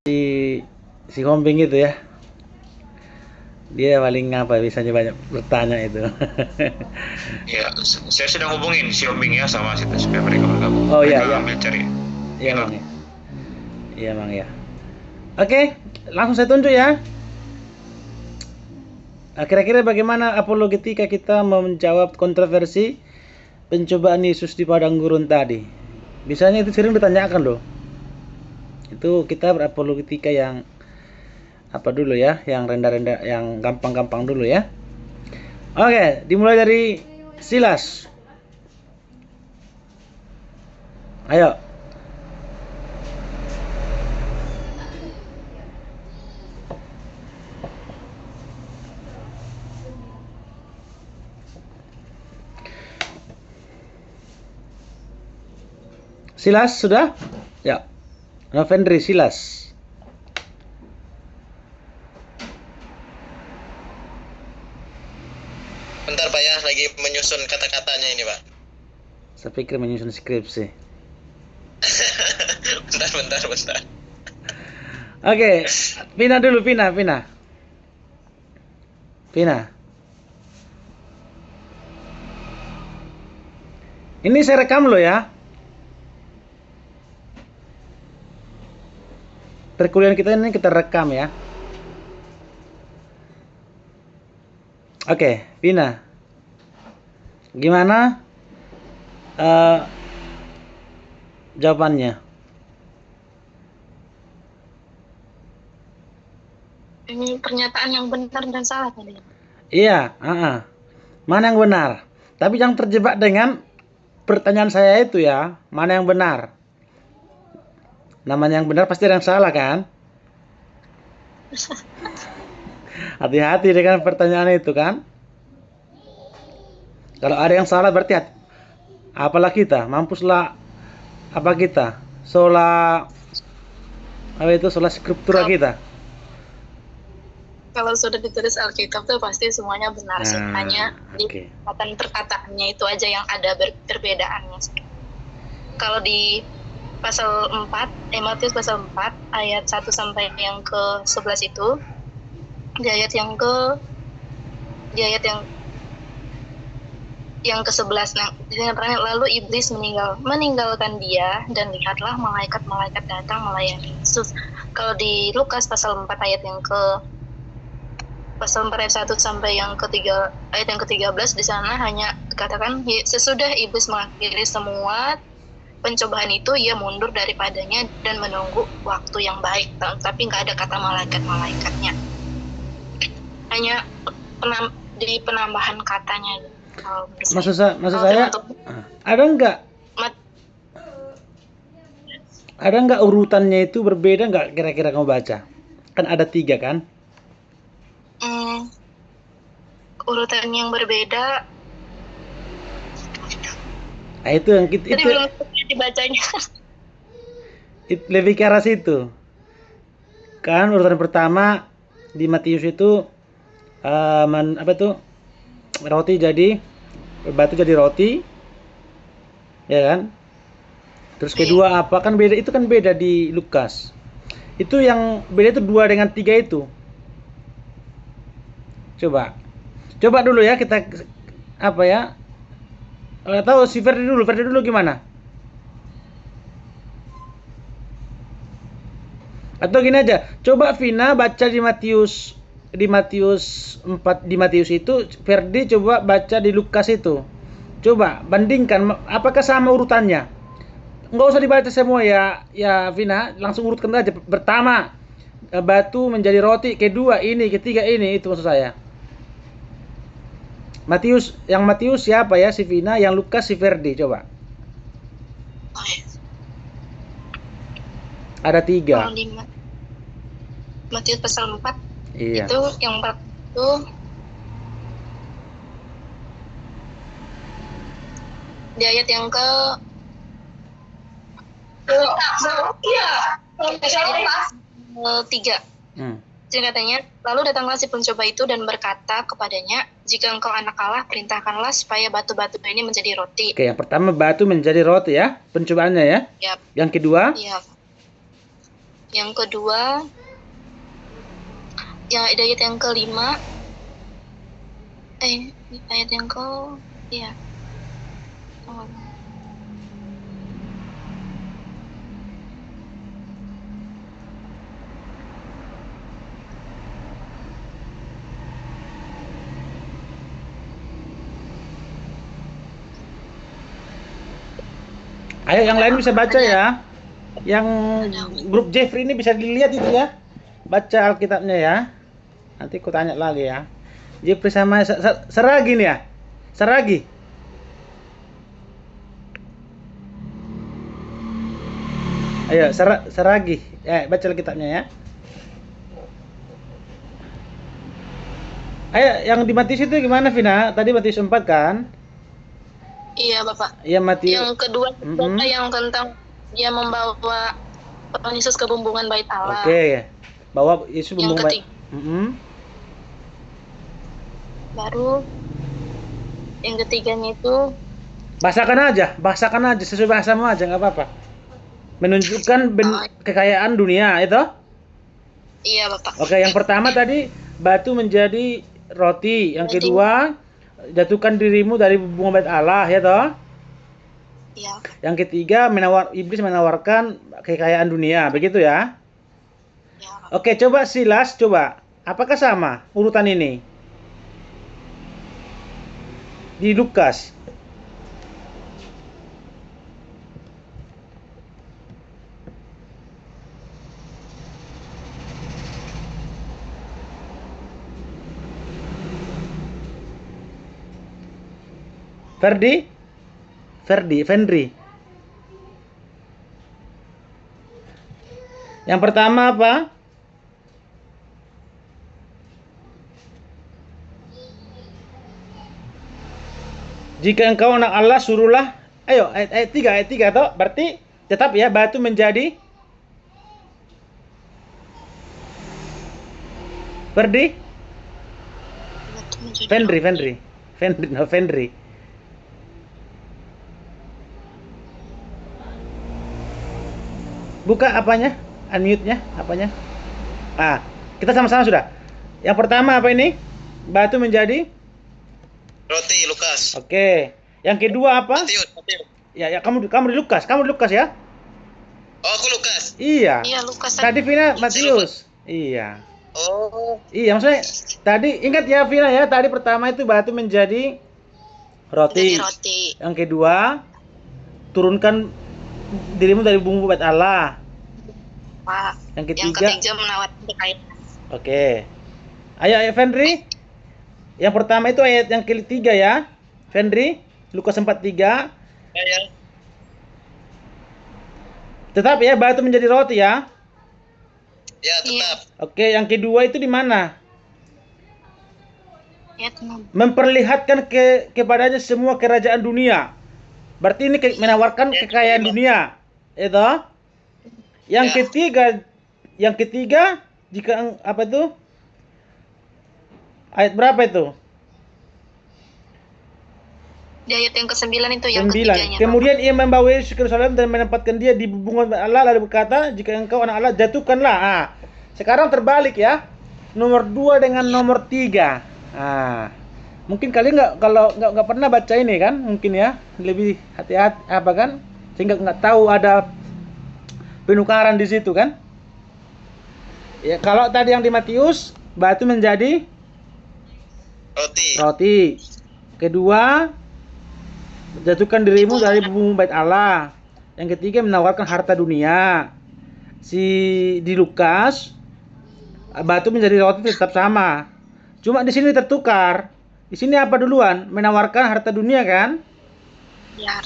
si si Hombing itu ya. Dia paling apa bisanya banyak bertanya itu. Ya, saya sedang hubungin si Obing ya sama situ supaya mereka bergabung. Oh iya Mereka iya. ambil cari Iya minor. Bang ya. Iya Bang ya. Oke, langsung saya tunjuk ya. Nah, kira-kira bagaimana apologetika kita menjawab kontroversi pencobaan Yesus di padang gurun tadi? Biasanya itu sering ditanyakan loh. Itu kita berapologetika yang apa dulu ya, yang rendah-rendah, yang gampang-gampang dulu ya. Oke, dimulai dari Silas. Ayo. Silas sudah? Ya. Novendri Silas. Bentar Pak ya, lagi menyusun kata-katanya ini Pak. Saya pikir menyusun skripsi. bentar. Oke, Vina dulu, Vina. Ini saya rekam lo ya. Perkuliahan kita ini kita rekam ya. Oke, Vina. Gimana jawabannya? Ini pernyataan yang benar dan salah tadi. Iya, mana yang benar? Tapi jangan terjebak dengan pertanyaan saya itu ya. Mana yang benar? Namanya yang benar pasti ada yang salah kan? Hati-hati dengan pertanyaan itu kan. Kalau ada yang salah berarti apalah kita, mampuslah apa kita? Sola skriptura kita. Kalau sudah ditulis Alkitab tuh pasti semuanya benar sih. Hanya di perkataannya itu aja yang ada perbedaannya. Kalau di pasal 4, Matius pasal 4 ayat 1 sampai yang ke-11 itu, di ayat yang ke-11, nah, lalu iblis meninggalkan dia, dan lihatlah malaikat-malaikat datang melayani Yesus. Kalau di Lukas pasal 4 ayat yang pasal 4 ayat 1 sampai yang ayat yang ke-13, di sana hanya dikatakan sesudah iblis mengakhiri semua pencobaan itu, ia mundur daripadanya dan menunggu waktu yang baik. Tapi nggak ada kata malaikat-malaikatnya. Hanya di penambahan katanya. Maksud saya ada nggak urutannya itu berbeda nggak kira-kira kamu baca? Kan ada 3 kan? Urutan yang berbeda. Nah, itu yang itu belum dibacanya. Lebih ke arah situ. Kan urutan pertama di Matius itu roti jadi batu jadi roti. Ya kan? Terus kedua apa? Kan beda, itu kan beda di Lukas. Itu yang beda itu 2 dengan 3 itu. Coba dulu ya kita apa ya? Tahu si Ferdi dulu gimana? Atau gini aja, coba Vina baca di Matius 4, di Matius itu, Ferdi coba baca di Lukas itu. Coba bandingkan apakah sama urutannya. Nggak usah dibaca semua ya Vina, langsung urutkan aja. Pertama batu menjadi roti, kedua ini, ketiga ini, itu maksud saya. Matius siapa ya? Si Vina, yang Lukas si Ferdi, coba. Ada 3. Matius pasal 4. Iya. Itu yang 4 itu di ayat yang ke 3. Jadi katanya, lalu datanglah si pencoba itu dan berkata kepadanya, jika engkau anak Allah, perintahkanlah supaya batu-batu ini menjadi roti. Oke, yang pertama batu menjadi roti ya, pencobaannya ya. Yap. Yang kedua? Iya. Yang kedua, ayat yang kelima, ayat yang ke, ya. Ayo yang lain bisa baca ya. Yang grup Jeffrey ini bisa dilihat itu ya. Baca Alkitabnya ya. Nanti aku tanya lagi ya. Jeffrey sama Seragi nih ya. Seragi. Ayo Seragi. Baca Alkitabnya ya. Ayo yang di Matius itu gimana Vina? Tadi Matius 4 kan? Iya, Bapak. Iya Matius. Yang kedua yang tentang dia membawa Tuhan Yesus ke bumbungan bait Allah. Oke. Bawa Yesus bumbung bait. Baru yang ketiganya itu bahasakan aja sesuai bahasamu aja nggak apa-apa. Menunjukkan kekayaan dunia itu? Iya, Bapak. Oke, yang pertama tadi batu menjadi roti, yang kedua jatuhkan dirimu dari bumbung bait Allah ya toh? Iya. Yang ketiga iblis menawarkan kekayaan dunia, begitu ya? Iya. Oke, coba Silas, apakah sama urutan ini? Di Lukas. Fendri. Yang pertama apa? Jika engkau anak Allah, suruhlah. Ayo, ayat 3 toh. Berarti tetap ya batu menjadi Fendri. Buka apanya? Unmute-nya apanya? Kita sama-sama sudah. Yang pertama apa ini? Batu menjadi Roti, Lukas. Oke. Yang kedua apa? Matius. Ya, kamu di Lukas. Kamu di Lukas ya? Oh, aku Lukas. Iya. Iya, Lukas. Tadi Vina Matius. Iya. Oh. Iya, maksudnya tadi ingat ya Vina ya, tadi pertama itu batu menjadi roti. Yang kedua, turunkan dirimu dari bumbung bait Allah. Yang ketiga menawarkan kekayaan. Oke. Ayo Fendri. Yang pertama itu ayat yang ketiga ya. Fendri, Lukas 4:3. Ya. Tetap ya batu menjadi roti ya. Ya, tetap. Oke, yang kedua itu di mana? Ya, tenang. Memperlihatkan kepadanya semua kerajaan dunia. Berarti ini menawarkan kekayaan dunia. Itu. Yang ketiga jika apa itu? Ayat berapa itu? Di ayat yang ke-9 itu yang 9. ketiganya. Kemudian ia membawa Yesus ke Yerusalem dan menempatkan dia di bumbungan Allah lalu berkata, jika engkau anak Allah jatuhkanlah. Sekarang terbalik ya. Nomor 2 dengan nomor 3. Mungkin kalian nggak pernah baca ini kan? Mungkin ya lebih hati-hati apa kan? Sehingga nggak tahu ada penukaran di situ kan? Ya kalau tadi yang di Matius batu menjadi roti. Kedua, jatuhkan dirimu dari bumbung bait Allah. Yang ketiga menawarkan harta dunia. Di Lukas batu menjadi roti tetap sama. Cuma di sini tertukar. Di sini apa duluan? Menawarkan harta dunia kan? Ya,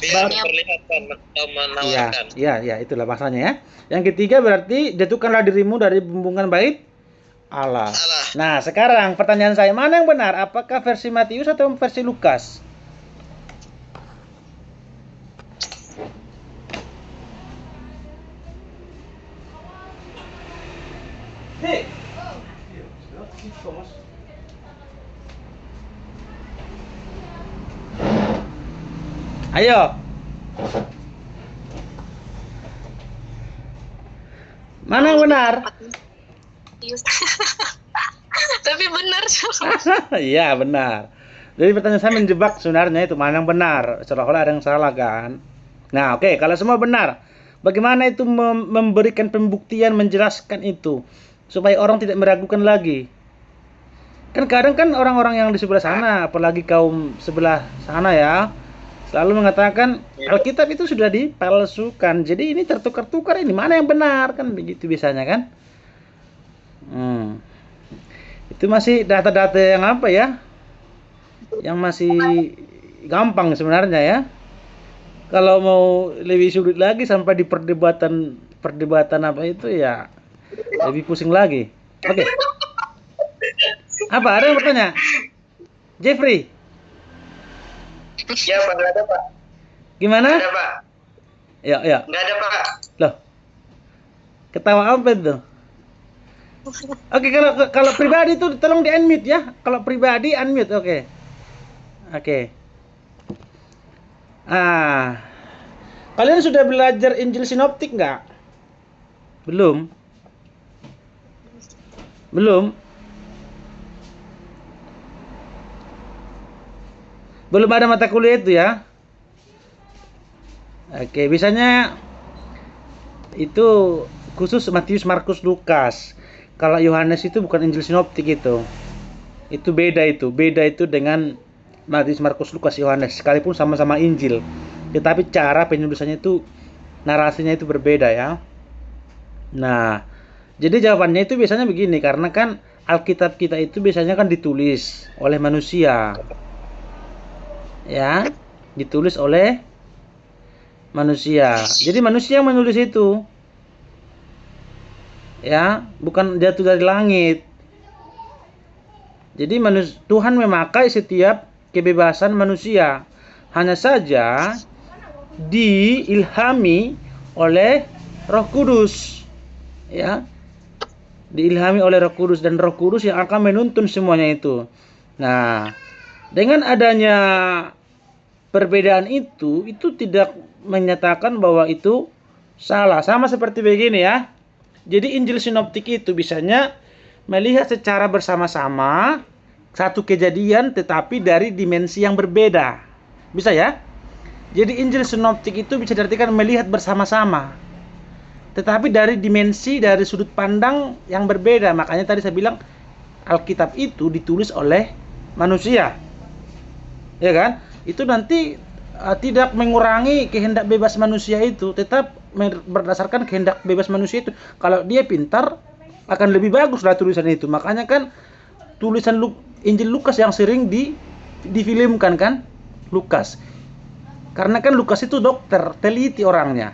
menawarkan. Iya, itulah bahasanya ya. Yang ketiga berarti jatuhkanlah dirimu dari bumbungan bait Allah. Nah, sekarang pertanyaan saya, mana yang benar? Apakah versi Matius atau versi Lukas? Ayo. Mana yang benar? Matius. Tapi benar. Iya benar. Jadi pertanyaan saya menjebak sebenarnya itu mana yang benar. Seolah-olah ada yang salah kan. Nah oke, kalau semua benar, bagaimana itu memberikan pembuktian, menjelaskan itu supaya orang tidak meragukan lagi. Kan kadang kan orang-orang yang di sebelah sana, apalagi kaum sebelah sana ya, selalu mengatakan Alkitab itu sudah dipalsukan. Jadi ini tertukar-tukar, ini mana yang benar, kan begitu biasanya kan. Itu masih data-data yang apa ya, yang masih gampang sebenarnya ya. Kalau mau lebih sulit lagi sampai di perdebatan apa itu ya lebih pusing lagi. Oke. Apa ada yang bertanya? Jeffrey, Ya Pak, nggak ada Pak. gimana? Nggak ada Pak. Ya. Nggak ada Pak. Loh. Ketawa apa itu? Oke, kalau pribadi itu tolong di unmute ya. Kalau pribadi unmute, oke. Oke. Kalian sudah belajar Injil Sinoptik nggak? Belum? Belum? Belum ada mata kuliah itu ya? Oke, biasanya itu khusus Matius, Markus, Lukas. Kalau Yohanes itu bukan Injil Sinoptik itu. Itu beda itu. Beda itu dengan Matius, Markus, Lukas, Yohanes. Sekalipun sama-sama Injil. Tetapi cara penulisannya itu, narasinya itu berbeda ya. Nah, jadi jawabannya itu biasanya begini. Karena kan Alkitab kita itu biasanya kan ditulis oleh manusia. Ya, ditulis oleh manusia. Jadi manusia yang menulis itu. Ya, bukan jatuh dari langit. Jadi Tuhan memakai setiap kebebasan manusia. Hanya saja diilhami oleh Roh Kudus. Ya. Diilhami oleh Roh Kudus, dan Roh Kudus yang akan menuntun semuanya itu. Nah, dengan adanya perbedaan itu tidak menyatakan bahwa itu salah. Sama seperti begini ya. Jadi Injil Sinoptik itu bisanya melihat secara bersama-sama satu kejadian tetapi dari dimensi yang berbeda. Bisa ya? Jadi Injil Sinoptik itu bisa diartikan melihat bersama-sama. Tetapi dari dimensi, dari sudut pandang yang berbeda. Makanya tadi saya bilang Alkitab itu ditulis oleh manusia. Ya kan? Itu nanti tidak mengurangi kehendak bebas manusia itu, tetap berdasarkan kehendak bebas manusia itu. Kalau dia pintar, akan lebih bagus lah tulisan itu. Makanya kan tulisan Injil Lukas yang sering difilmkan kan, Lukas. Karena kan Lukas itu dokter, teliti orangnya.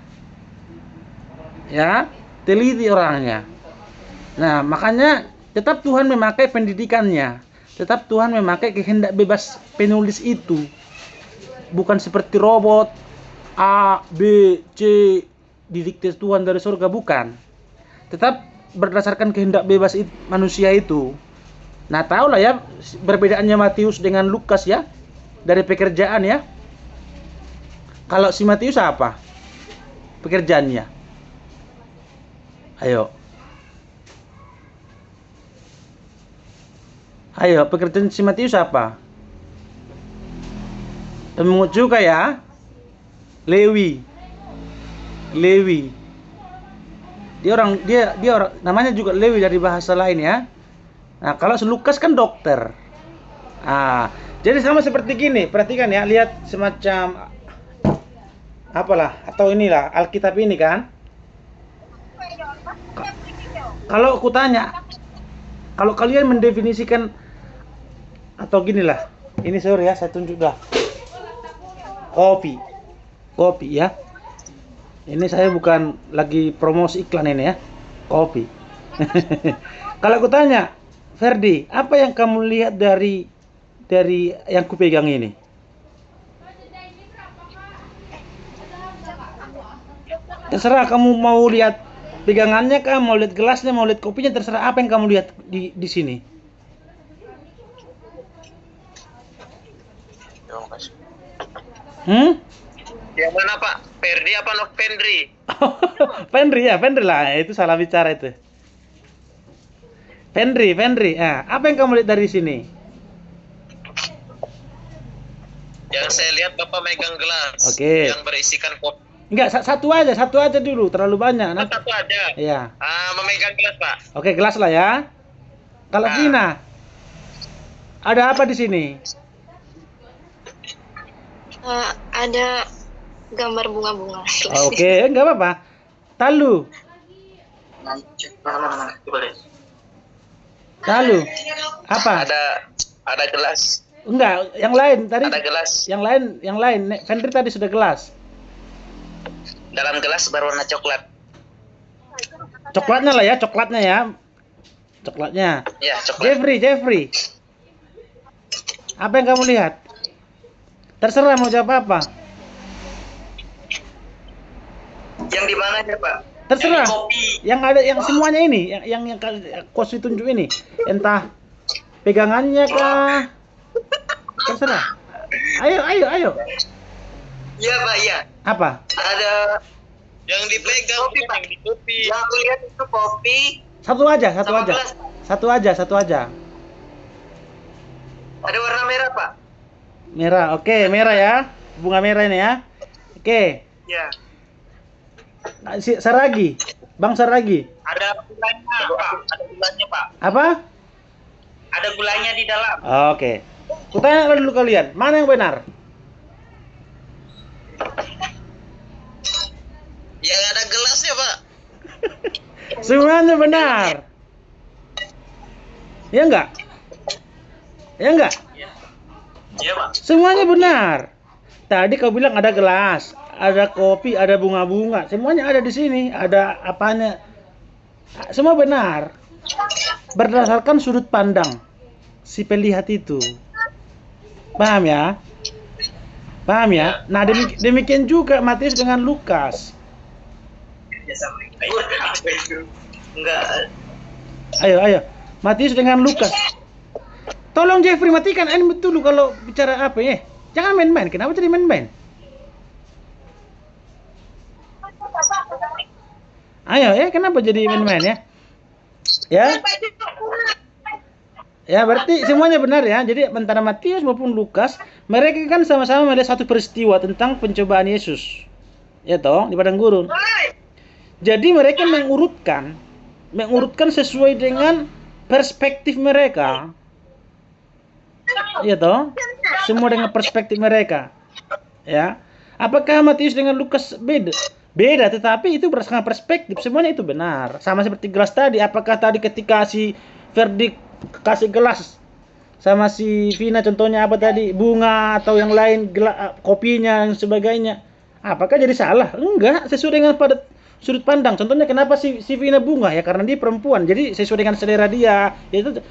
Ya, teliti orangnya. Nah, makanya tetap Tuhan memakai pendidikannya. Tetap Tuhan memakai kehendak bebas penulis itu. Bukan seperti robot A, B, C didikte Tuhan dari surga, bukan. Tetap berdasarkan kehendak bebas manusia itu. Nah, tahulah ya perbedaannya Matius dengan Lukas ya, dari pekerjaan ya. Kalau si Matius apa pekerjaannya? Ayo, pekerjaan si Matius apa? Pemungut juga ya. Lewi. Dia orang namanya juga Lewi dari bahasa lain ya. Nah, kalau Lukas kan dokter. Jadi sama seperti gini, perhatikan ya, lihat semacam apalah atau inilah Alkitab ini kan. Kalau aku tanya, kalau kalian mendefinisikan atau ginilah. Ini sorry ya, saya tunjuk dah. Kopi ya. Ini saya bukan lagi promosi iklan ini ya. Kopi. Kalau aku tanya, Ferdi, apa yang kamu lihat dari yang kupegang ini? Terserah kamu mau lihat pegangannya kah, mau lihat gelasnya, mau lihat kopinya, terserah apa yang kamu lihat di sini. Yang mana Pak? Ferdi apa Novendri? Fendri ya, Fendri lah. Itu salah bicara itu. Fendri. Ah, apa yang kamu lihat dari sini? Yang saya lihat Bapak megang gelas Oke. yang berisikan kopi. Enggak, satu aja dulu. Terlalu banyak. Nanti. Satu aja. Iya. Memegang gelas, Pak. Oke, gelas lah ya. Kalau Nah. Vina, ada apa di sini? Ada gambar bunga-bunga. Oke, enggak apa-apa. Talu. Talu. Apa? Ada gelas. Enggak, yang lain tadi. Ada gelas. Yang lain. Fendri tadi sudah gelas. Dalam gelas berwarna coklat. Coklatnya lah ya, coklatnya ya. Coklatnya. Ya, coklat. Jeffrey. Apa yang kamu lihat? Terserah mau jawab apa. Yang di mana ya, Pak? Terserah. Yang di kopi. Yang ada yang semuanya ini, yang kos ditunjuk ini. Entah pegangannya kah? Terserah. Ayo. Iya, Pak, iya. Apa? Ada yang dipegang kopi, Pak. Yang di kopi. Yang aku lihat itu kopi. Satu aja. Sama gelas. Satu aja. Ada warna merah, Pak. Merah. Oke, merah ya. Bunga merah ini ya. Oke. Ya. Saragi. Bang Saragi. Ada gulanya, Pak. Ada gulanya, Pak. Apa? Ada gulanya di dalam. Oke. Kutanya dulu kalian, mana yang benar? Yang ada gelasnya, Pak. Semuanya benar. Ya enggak? Iya, Pak. Semuanya benar. Tadi kau bilang ada gelas, ada kopi, ada bunga-bunga. Semuanya ada di sini. Ada apanya? Semua benar. Berdasarkan sudut pandang si pelihat itu. Paham ya? Nah, demikian juga Matius dengan Lukas. Enggak. Ayo. Matius dengan Lukas. Tolong Jeffrey matikan ini dulu kalau bicara apa ya. Jangan main-main. Kenapa jadi main-main? Ayo ya, kenapa jadi main-main ya? Ya, berarti semuanya benar ya. Jadi antara Matius maupun Lukas, mereka kan sama-sama melihat satu peristiwa tentang pencobaan Yesus. Ya toh, di padang gurun. Jadi mereka mengurutkan sesuai dengan perspektif mereka. Ya toh? Semua dengan perspektif mereka. Ya. Apakah Matius dengan Lukas beda? Beda, tetapi itu berdasarkan perspektif. Semuanya itu benar. Sama seperti gelas tadi. Apakah tadi ketika si Verdi kasih gelas sama si Vina contohnya apa tadi? Bunga atau yang lain, kopinya dan sebagainya. Apakah jadi salah? Enggak, sesuai dengan pada sudut pandang. Contohnya kenapa si Vina bunga? Ya karena dia perempuan. Jadi sesuai dengan selera dia. Itu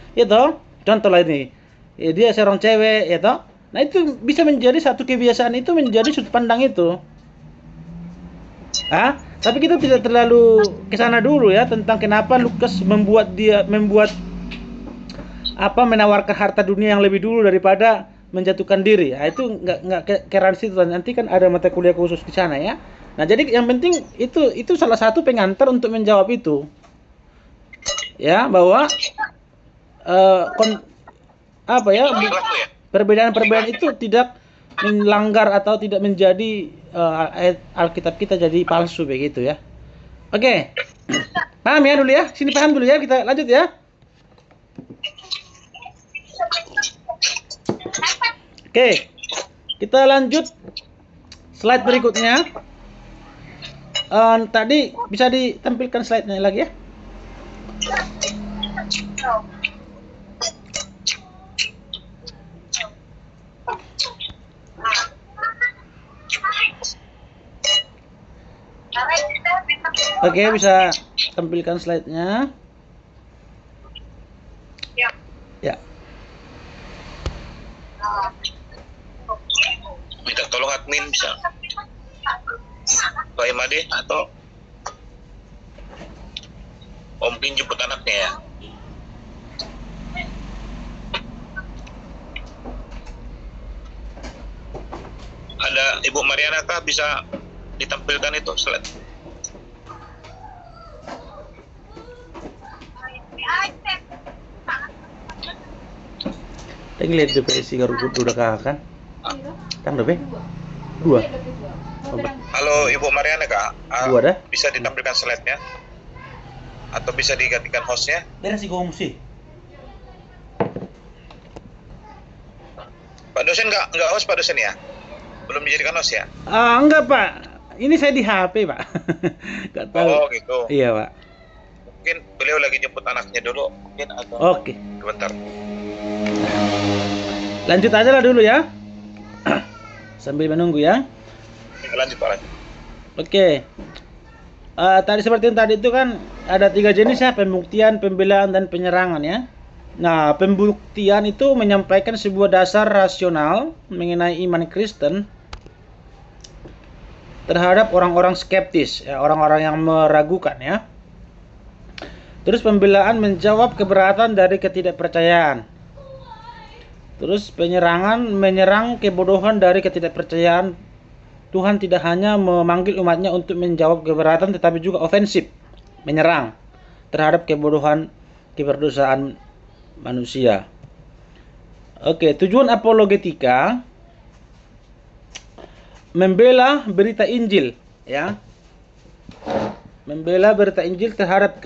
contoh lah ini. Ya, dia seorang cewek, ya toh. Nah, itu bisa menjadi satu kebiasaan itu menjadi sudut pandang itu. Tapi kita tidak terlalu ke sana dulu ya tentang kenapa Lukas menawarkan harta dunia yang lebih dulu daripada menjatuhkan diri. Itu nggak keran situ. Nanti kan ada mata kuliah khusus di sana ya. Nah, jadi yang penting itu salah satu pengantar untuk menjawab itu. Ya, bahwa perbedaan-perbedaan itu tidak melanggar atau tidak menjadi ayat Alkitab kita jadi palsu begitu ya. Oke. Paham ya dulu ya? Sini paham dulu ya, kita lanjut ya. Oke. Kita lanjut slide berikutnya. Tadi bisa ditampilkan slide-nya lagi ya. Oke, bisa tampilkan slide-nya. Ya. Minta tolong admin bisa. Pak Imade atau Om Kin jemput anaknya ya. Ada Ibu Mariana kah bisa ditampilkan itu slide. Teng lihat depresi garu udah kan? Tang deh, dua. Halo Ibu Mariana Kak. Dua dah. Bisa ditampilkan slide-nya? Atau bisa digantikan host-nya? Beres sih gongsi. Pak dosen nggak host Pak dosen ya? Belum dijadikan host ya? Enggak Pak, ini saya di HP Pak. Nggak tahu. Oh gitu. Iya Pak. Mungkin beliau lagi jemput anaknya dulu, mungkin atau Oke. sebentar. Lanjut aja lah dulu ya. Sambil menunggu ya. Lanjut Pak. Lanjut. Oke. Tadi seperti yang tadi itu kan ada 3 jenis ya, pembuktian, pembelaan, dan penyerangan ya. Nah, pembuktian itu menyampaikan sebuah dasar rasional mengenai iman Kristen terhadap orang-orang skeptis, ya, orang-orang yang meragukan ya. Terus pembelaan menjawab keberatan dari ketidakpercayaan. Terus penyerangan menyerang kebodohan dari ketidakpercayaan. Tuhan tidak hanya memanggil umatnya untuk menjawab keberatan, tetapi juga ofensif, menyerang terhadap kebodohan keberdosaan manusia. Oke, tujuan apologetika membela berita Injil, ya. Membela berita Injil terhadap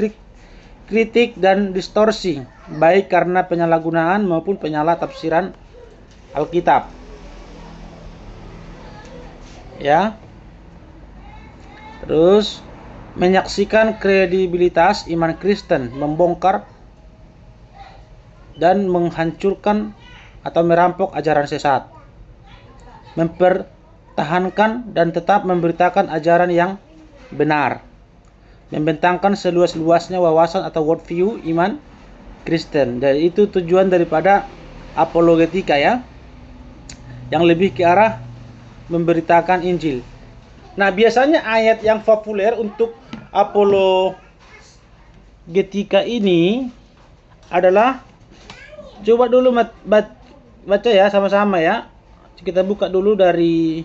kritik dan distorsi, baik karena penyalahgunaan maupun penyalah-tafsiran Alkitab. Ya. Terus menyaksikan kredibilitas iman Kristen, membongkar dan menghancurkan atau merampok ajaran sesat, mempertahankan dan tetap memberitakan ajaran yang benar, membentangkan seluas-luasnya wawasan atau worldview iman Kristen. Dan itu tujuan daripada apologetika ya, yang lebih ke arah memberitakan Injil. Nah, biasanya ayat yang populer untuk apologetika ini adalah, coba dulu baca ya sama-sama ya. Kita buka dulu dari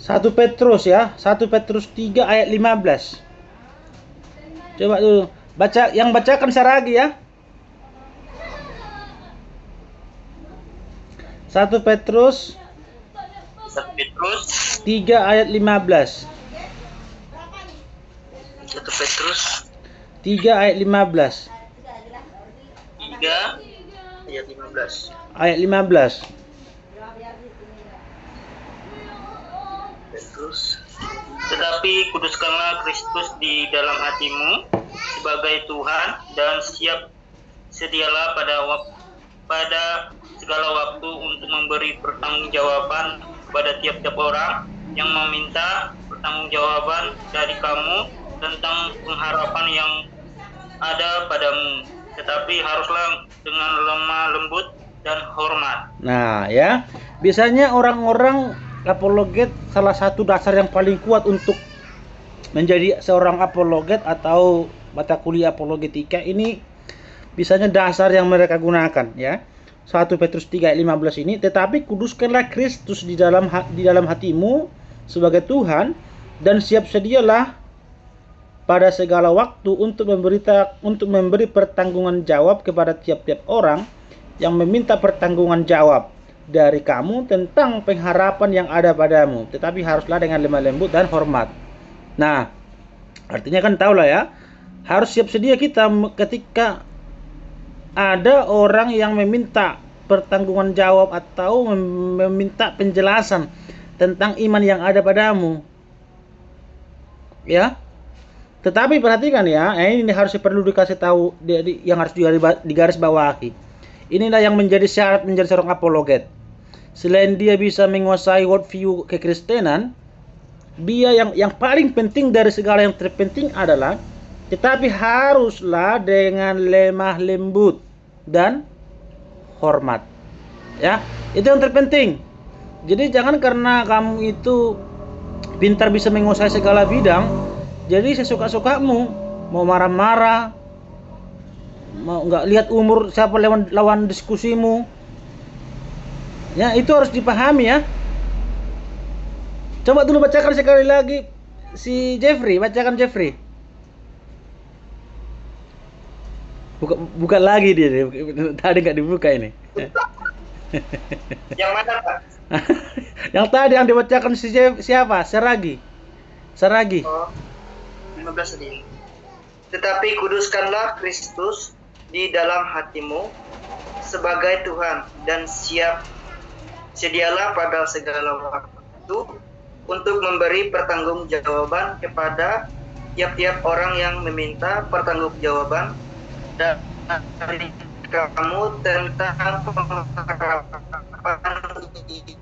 Satu Petrus ya, 1 Petrus 3 ayat 15. Coba dulu baca, yang bacakan Saragi ya. 1 Petrus 3 ayat 15. 1 Petrus 3 ayat 15. 3 ayat 15. Ayat 15. Petrus. Tetapi kuduskanlah Kristus di dalam hatimu sebagai Tuhan, dan sedialah pada segala waktu untuk memberi pertanggungjawaban kepada tiap-tiap orang yang meminta pertanggungjawaban dari kamu tentang pengharapan yang ada padamu, tetapi haruslah dengan lemah lembut dan hormat. Nah ya, biasanya orang-orang apologet, salah satu dasar yang paling kuat untuk menjadi seorang apologet atau mata kuliah apologetika ini, biasanya dasar yang mereka gunakan ya. 1 Petrus 3 ayat 15 ini, tetapi kuduskanlah Kristus di dalam hatimu sebagai Tuhan, dan siap sedialah pada segala waktu untuk memberi pertanggungan jawab kepada tiap-tiap orang yang meminta pertanggungan jawab dari kamu tentang pengharapan yang ada padamu, tetapi haruslah dengan lemah lembut dan hormat. Nah, artinya kan tahulah ya, harus siap sedia kita ketika ada orang yang meminta pertanggungan jawab atau meminta penjelasan tentang iman yang ada padamu. Ya. Tetapi perhatikan ya, ini harus perlu dikasih tahu, yang harus digaris bawahi. Inilah yang menjadi syarat menjadi seorang apologet. Selain dia bisa menguasai worldview kekristenan, dia yang paling penting dari segala yang terpenting adalah, tetapi haruslah dengan lemah lembut dan hormat. Ya, itu yang terpenting. Jadi jangan karena kamu itu pintar bisa menguasai segala bidang, jadi sesuka-sukamu, mau marah-marah, mau nggak lihat umur siapa lawan diskusimu, Ya, itu harus dipahami ya. Coba dulu bacakan sekali lagi si Jeffrey, bacakan Jeffrey. Buka lagi dia. Tadi nggak dibuka ini. Yang mana, Pak? Yang tadi yang dibacakan siapa? Saragi. Oh, 15 tadi. Tetapi kuduskanlah Kristus di dalam hatimu sebagai Tuhan dan sedialah pada segala waktu untuk memberi pertanggungjawaban kepada tiap-tiap orang yang meminta pertanggungjawaban dari kamu tentang pengharapan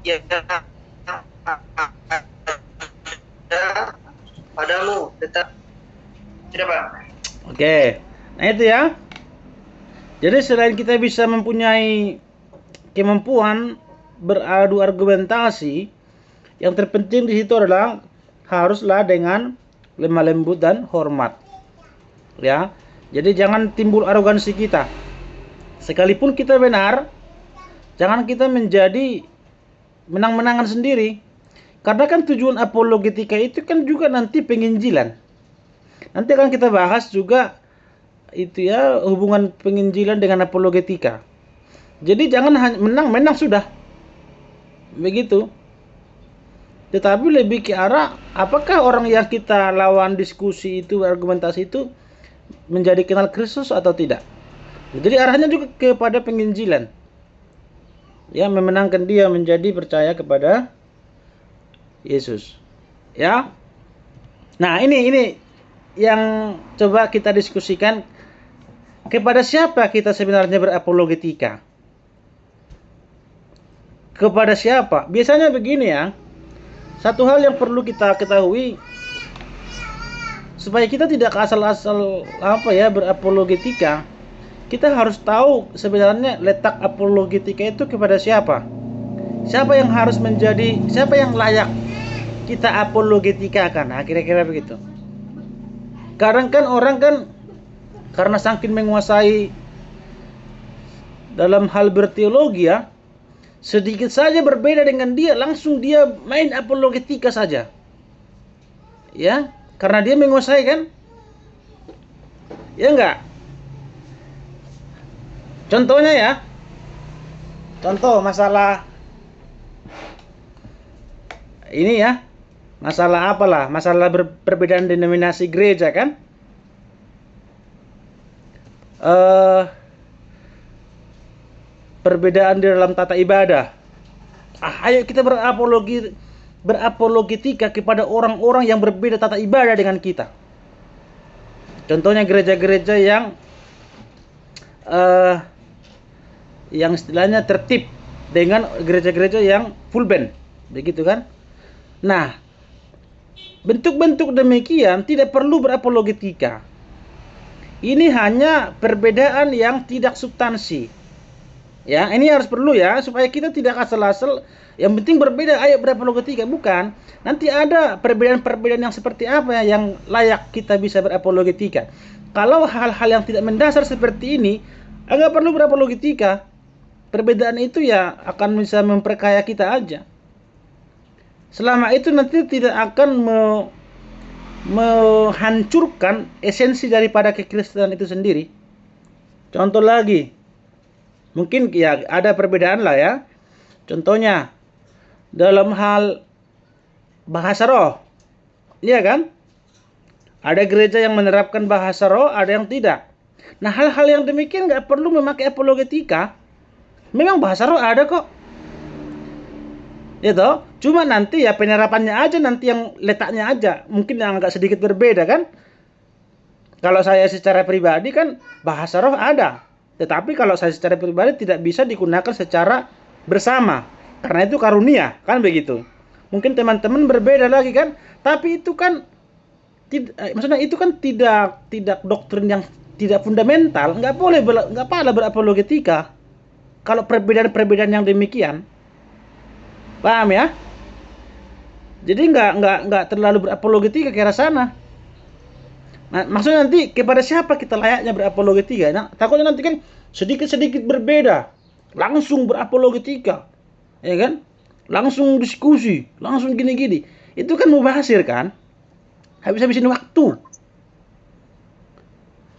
yang ada padamu. Tidak, Pak? Oke. Nah itu ya. Jadi selain kita bisa mempunyai kemampuan beradu argumentasi, yang terpenting di situ adalah haruslah dengan lemah lembut dan hormat. Ya. Jadi jangan timbul arogansi kita. Sekalipun kita benar, jangan kita menjadi menang-menangan sendiri. Karena kan tujuan apologetika itu kan juga nanti penginjilan. Nanti akan kita bahas juga itu ya, hubungan penginjilan dengan apologetika. Jadi jangan hanya menang sudah. Begitu. Tetapi lebih ke arah apakah orang yang kita lawan diskusi itu, argumentasi itu menjadi kenal Kristus atau tidak. Jadi arahnya juga kepada penginjilan. Ya, memenangkan dia menjadi percaya kepada Yesus. Ya. Nah, ini yang coba kita diskusikan, kepada siapa kita sebenarnya berapologetika? Kepada siapa? Biasanya begini ya. Satu hal yang perlu kita ketahui supaya kita tidak asal-asal berapologetika, kita harus tahu sebenarnya letak apologetika itu kepada siapa. Siapa yang layak kita apologetikakan. Nah, kira-kira begitu. Kadang kan orang kan karena saking menguasai dalam hal berteologi ya, sedikit saja berbeda dengan dia, langsung dia main apologetika saja. Ya, karena dia menguasai kan? Ya enggak? Contohnya ya. Contoh masalah ini ya. Masalah apalah? Masalah perbedaan denominasi gereja kan? Perbedaan di dalam tata ibadah. Ayo kita berapologetika kepada orang-orang yang berbeda tata ibadah dengan kita. Contohnya gereja-gereja yang istilahnya tertib dengan gereja-gereja yang full band, begitu kan? Nah, bentuk-bentuk demikian tidak perlu berapologetika. Ini hanya perbedaan yang tidak substansi. Ya, ini harus perlu ya, supaya kita tidak asal-asal yang penting berbeda ayo berapologetika, bukan. Nanti ada perbedaan-perbedaan yang seperti apa yang layak kita bisa berapologetika. Kalau hal-hal yang tidak mendasar seperti ini, enggak perlu berapologetika. Perbedaan itu ya akan bisa memperkaya kita aja. Selama itu nanti tidak akan menghancurkan esensi daripada kekristenan itu sendiri. Contoh lagi, mungkin ya ada perbedaan lah ya. Contohnya dalam hal bahasa roh, iya kan? Ada gereja yang menerapkan bahasa roh, ada yang tidak. Nah, hal-hal yang demikian nggak perlu memakai apologetika. Memang bahasa roh ada kok. Itu cuma nanti ya penerapannya aja, nanti yang letaknya aja mungkin yang agak sedikit berbeda kan. Kalau saya secara pribadi kan bahasa roh ada, tetapi kalau saya secara pribadi tidak bisa digunakan secara bersama karena itu karunia kan begitu. Mungkin teman-teman berbeda lagi kan, tapi itu kan maksudnya itu kan tidak doktrin yang tidak fundamental, nggak apa berapologetika kalau perbedaan-perbedaan yang demikian. Paham ya? Jadi nggak terlalu berapologetika ke arah sana. Nah, maksudnya nanti kepada siapa kita layaknya berapologetika? Nah, takutnya nanti kan sedikit-sedikit berbeda, langsung berapologetika. ya kan? Langsung diskusi, langsung gini-gini. Itu kan mubazir kan? Habis-habisin waktu.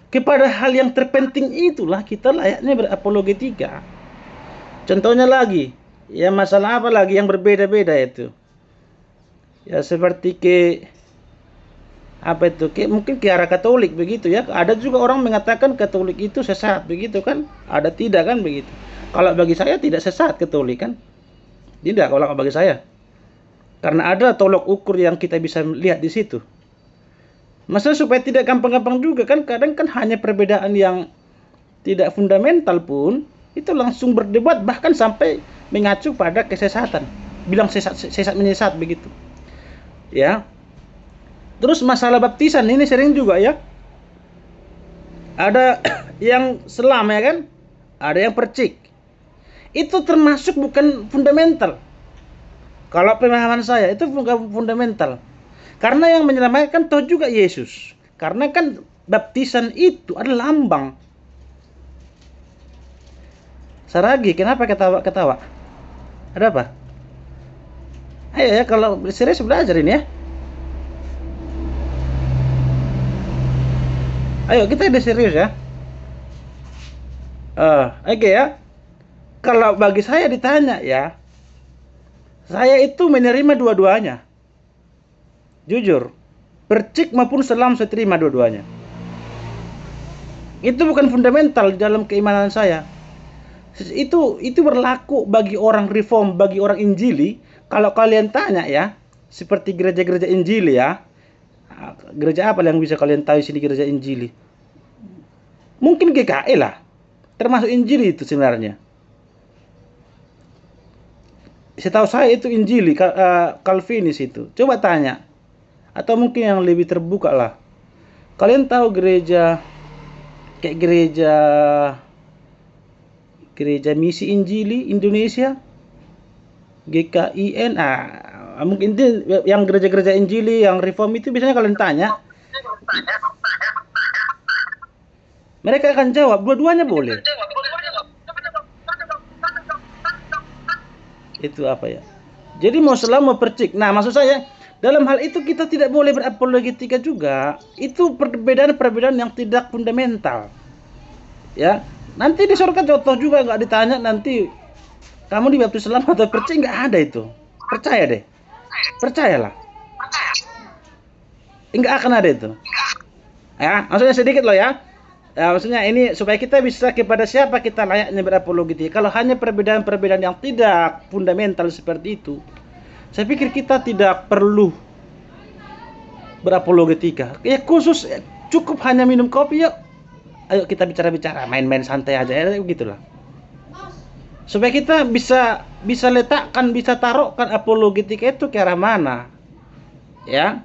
Kepada hal yang terpenting itulah kita layaknya berapologetika. Contohnya lagi, ya masalah apa lagi yang berbeda-beda itu? Ya seperti mungkin ke arah Katolik begitu ya. Ada juga orang mengatakan Katolik itu sesat begitu kan? Ada tidak kan begitu? Kalau bagi saya tidak sesat Katolik kan? Tidak kalau bagi saya. Karena ada tolok ukur yang kita bisa lihat di situ. Masalah supaya tidak gampang-gampang juga kan, kadang kan hanya perbedaan yang tidak fundamental pun itu langsung berdebat bahkan sampai mengacu pada kesesatan. Bilang sesat menyesat begitu. Ya. Terus masalah baptisan ini sering juga ya. Ada yang selam ya kan? Ada yang percik. Itu termasuk bukan fundamental. Kalau pemahaman saya itu bukan fundamental. Karena yang menyelamatkan toh juga Yesus. Karena kan baptisan itu adalah lambang. Saragi, kenapa ketawa-ketawa? Ada apa? Ayo ya, kalau serius belajar ini ya. Ayo kita udah serius ya. Oke ya. Kalau bagi saya ditanya ya, saya itu menerima dua-duanya. Jujur, percik maupun selam saya terima dua-duanya. Itu bukan fundamental di dalam keimanan saya. Itu berlaku bagi orang reform, bagi orang Injili. Kalau kalian tanya ya, seperti gereja-gereja Injili ya, gereja apa yang bisa kalian tahu sini gereja Injili? Mungkin GKI lah, termasuk Injili itu sebenarnya. Setahu saya itu Injili, Calvinis itu. Coba tanya. Atau mungkin yang lebih terbuka lah. Kalian tahu gereja kayak gereja Misi Injili Indonesia, GKIN. Mungkin itu yang gereja-gereja Injili yang reform itu biasanya kalian tanya, mereka akan jawab dua-duanya boleh. Itu apa ya? Jadi mau selam mau percik. Nah, maksud saya dalam hal itu kita tidak boleh berapologetika juga. Itu perbedaan-perbedaan yang tidak fundamental. Ya, nanti di surga contoh juga nggak ditanya nanti kamu dibaptis selam atau percik, nggak ada itu. Percaya deh, percayalah. Nggak akan ada itu. Ya, maksudnya sedikit loh ya. Ya, maksudnya ini supaya kita bisa kepada siapa kita layaknya berapologetika. Kalau hanya perbedaan-perbedaan yang tidak fundamental seperti itu, saya pikir kita tidak perlu berapologetika. Ya khusus cukup hanya minum kopi yuk. Ayo kita bicara-bicara, main-main santai aja ya begitulah. Supaya kita bisa letakkan, bisa taruhkan apologetika itu ke arah mana. Ya.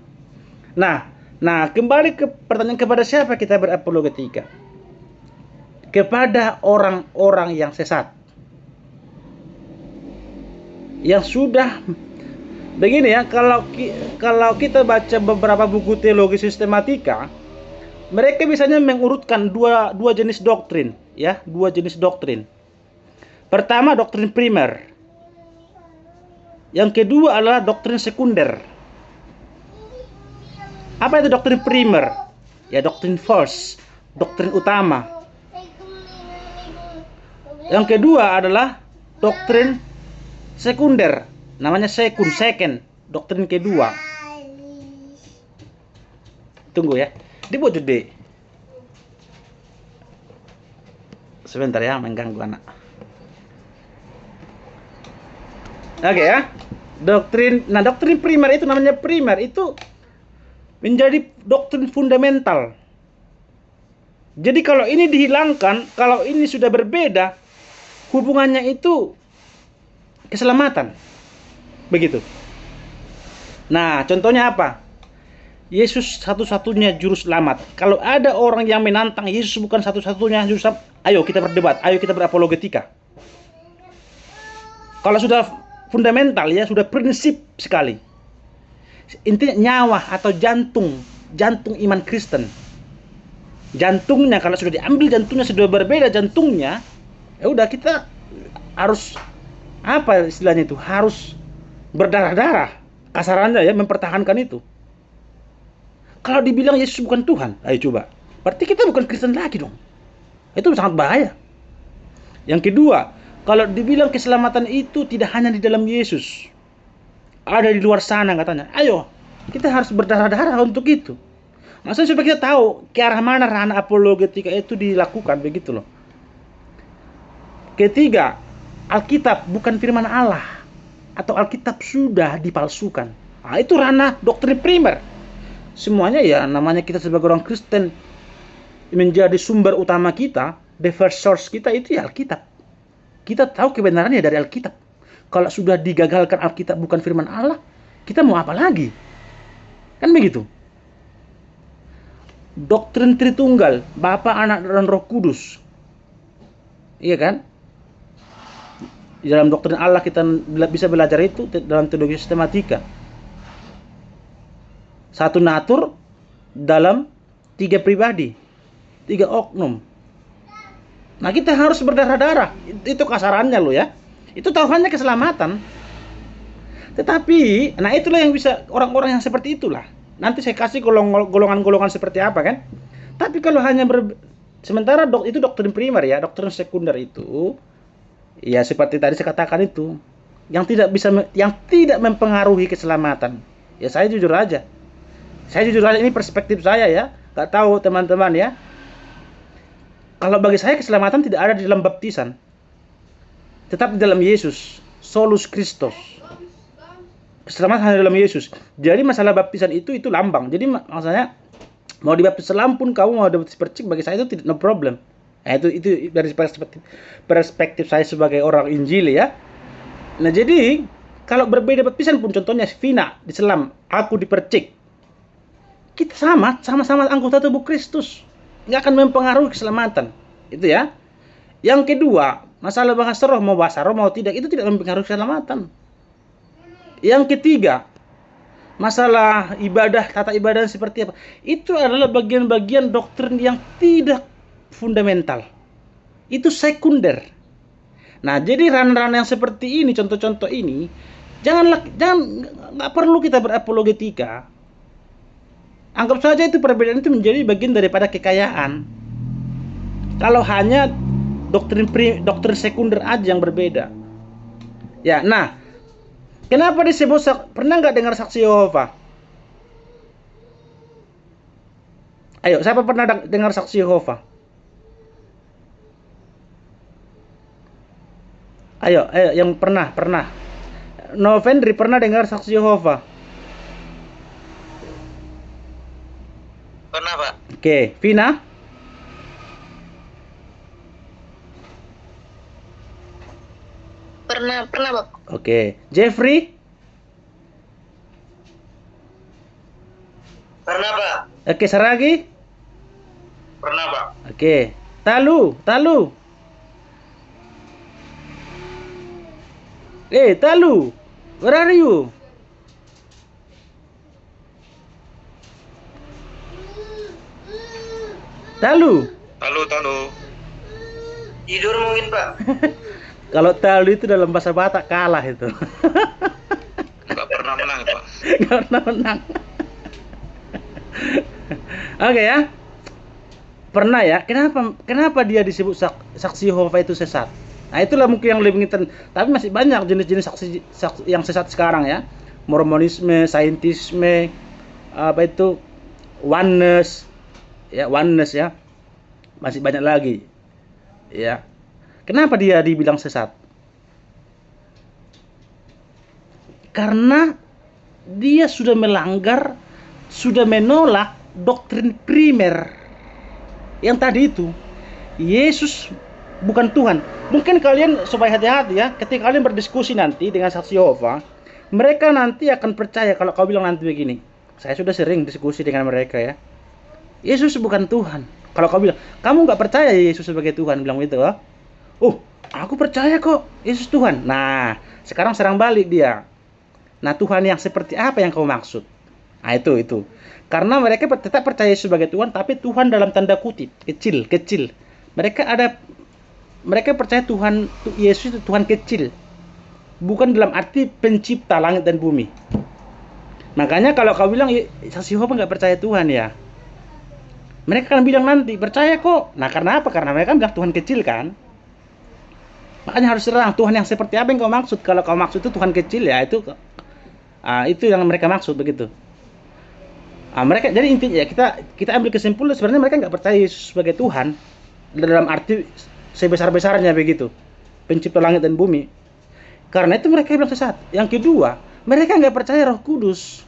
Nah, kembali ke pertanyaan kepada siapa kita berapologetika? Kepada orang-orang yang sesat. Yang sudah begini ya, kalau kita baca beberapa buku teologi sistematika, mereka biasanya mengurutkan dua jenis doktrin, ya, dua jenis doktrin. Pertama doktrin primer. Yang kedua adalah doktrin sekunder. Apa itu doktrin primer? Ya doktrin first, doktrin utama. Yang kedua adalah doktrin sekunder, namanya second, doktrin kedua. Tunggu ya, dibuat judi. Sebentar ya, mengganggu anak. Oke ya, doktrin primer itu namanya primer itu menjadi doktrin fundamental. Jadi kalau ini dihilangkan, kalau ini sudah berbeda, hubungannya itu keselamatan. Begitu. Nah, contohnya apa? Yesus satu-satunya juru selamat. Kalau ada orang yang menantang Yesus bukan satu-satunya juru selamat, ayo kita berdebat, ayo kita berapologetika. Kalau sudah fundamental ya, sudah prinsip sekali. Intinya nyawa atau jantung iman Kristen. Jantungnya kalau sudah diambil, jantungnya sudah berbeda jantungnya, ya udah kita harus apa istilahnya itu, harus berdarah-darah kasarannya ya, mempertahankan itu. Kalau dibilang Yesus bukan Tuhan, ayo coba, berarti kita bukan Kristen lagi dong. Itu sangat bahaya. Yang kedua, kalau dibilang keselamatan itu tidak hanya di dalam Yesus, ada di luar sana katanya. Ayo, kita harus berdarah-darah untuk itu. Maksudnya supaya kita tahu ke arah mana ranah apologetika itu dilakukan, begitu loh. Ketiga, Alkitab bukan firman Allah, atau Alkitab sudah dipalsukan. Nah, itu ranah doktrin primer. Semuanya ya, namanya kita sebagai orang Kristen, menjadi sumber utama kita, the first source kita itu ya Alkitab. Kita tahu kebenarannya dari Alkitab. Kalau sudah digagalkan Alkitab bukan firman Allah, kita mau apa lagi? Kan begitu. Doktrin Tritunggal, Bapa, Anak, dan Roh Kudus. Iya kan? Di dalam doktrin Allah kita bisa belajar itu dalam teologi sistematika. Satu natur dalam tiga pribadi, tiga oknum. Nah, kita harus berdarah-darah. Itu kasarannya loh ya. Itu taruhannya keselamatan. Tetapi, nah itulah yang bisa orang-orang yang seperti itulah. Nanti saya kasih golongan-golongan seperti apa kan. Tapi kalau hanya sementara itu doktrin primer ya, doktrin sekunder itu ya seperti tadi saya katakan itu, yang tidak mempengaruhi keselamatan. Ya saya jujur aja. Ini perspektif saya ya. Gak tahu teman-teman ya. Kalau bagi saya keselamatan tidak ada di dalam baptisan. Tetap di dalam Yesus, solus Christus. Keselamatan hanya dalam Yesus. Jadi masalah baptisan itu lambang. Jadi maksudnya mau dibaptis selam pun kamu mau dibaptis percik, bagi saya itu tidak, no problem. Nah, itu dari perspektif saya sebagai orang Injil ya. Nah, jadi kalau berbeda baptisan pun, contohnya Vina diselam, aku dipercik. Kita sama-sama anggota tubuh Kristus. Nggak akan mempengaruhi keselamatan. Itu ya. Yang kedua, masalah bahasa roh, mau bahasa roh mau tidak, itu tidak mempengaruhi keselamatan. Yang ketiga, masalah ibadah, tata ibadah seperti apa, itu adalah bagian-bagian doktrin yang tidak fundamental. Itu sekunder. Nah, jadi ranah-ranah yang seperti ini, contoh-contoh ini, nggak perlu kita berapologetika. Anggap saja itu perbedaan itu menjadi bagian daripada kekayaan. Kalau hanya doktrin sekunder aja yang berbeda. Ya, nah, kenapa disebut pernah nggak dengar saksi Yehova? Ayo, siapa pernah dengar saksi Yehova? Ayo, yang pernah. Novendri pernah dengar saksi Yehova? Pernah, Pak. Oke, Vina? Pernah, Pak. Oke, Jeffrey? Pernah, Pak. Oke, Saragi? Pernah, Pak. Oke, Talu. Talu, where are you? Talu. Tidur mungkin, Pak. Kalau Talu itu dalam bahasa Batak kalah itu. Nggak pernah menang, Pak. Nggak pernah menang. Oke ya. Pernah ya. Kenapa dia disebut saksi Yehova itu sesat? Nah, itulah mungkin yang lebih ngeten. Tapi masih banyak jenis-jenis saksi yang sesat sekarang ya. Mormonisme, saintisme, apa itu, oneness ya. Masih banyak lagi. Ya. Kenapa dia dibilang sesat? Karena dia sudah menolak doktrin primer. Yang tadi itu, Yesus bukan Tuhan. Mungkin kalian supaya hati-hati ya, ketika kalian berdiskusi nanti dengan saksi Yehova, mereka nanti akan percaya kalau kau bilang nanti begini. Saya sudah sering diskusi dengan mereka ya. Yesus bukan Tuhan. Kalau kau bilang, kamu nggak percaya Yesus sebagai Tuhan, bilang gitu, oh, aku percaya kok Yesus Tuhan. Nah, sekarang serang balik dia. Nah, Tuhan yang seperti apa yang kau maksud? Nah, itu. Karena mereka tetap percaya Yesus sebagai Tuhan, tapi Tuhan dalam tanda kutip, kecil. Mereka percaya Tuhan Yesus itu Tuhan kecil. bukan dalam arti pencipta langit dan bumi. Makanya kalau kau bilang saksi Yehova nggak percaya Tuhan ya, mereka akan bilang nanti percaya kok. Nah karena apa? Karena mereka bilang Tuhan kecil kan. Makanya harus terang Tuhan yang seperti apa yang kau maksud. Kalau kau maksud itu Tuhan kecil ya itu yang mereka maksud begitu. Mereka jadi intinya ya kita ambil kesimpulan sebenarnya mereka nggak percaya Yesus sebagai Tuhan dalam arti sebesar-besarnya begitu, pencipta langit dan bumi. Karena itu mereka bilang sesat. Yang kedua, mereka nggak percaya Roh Kudus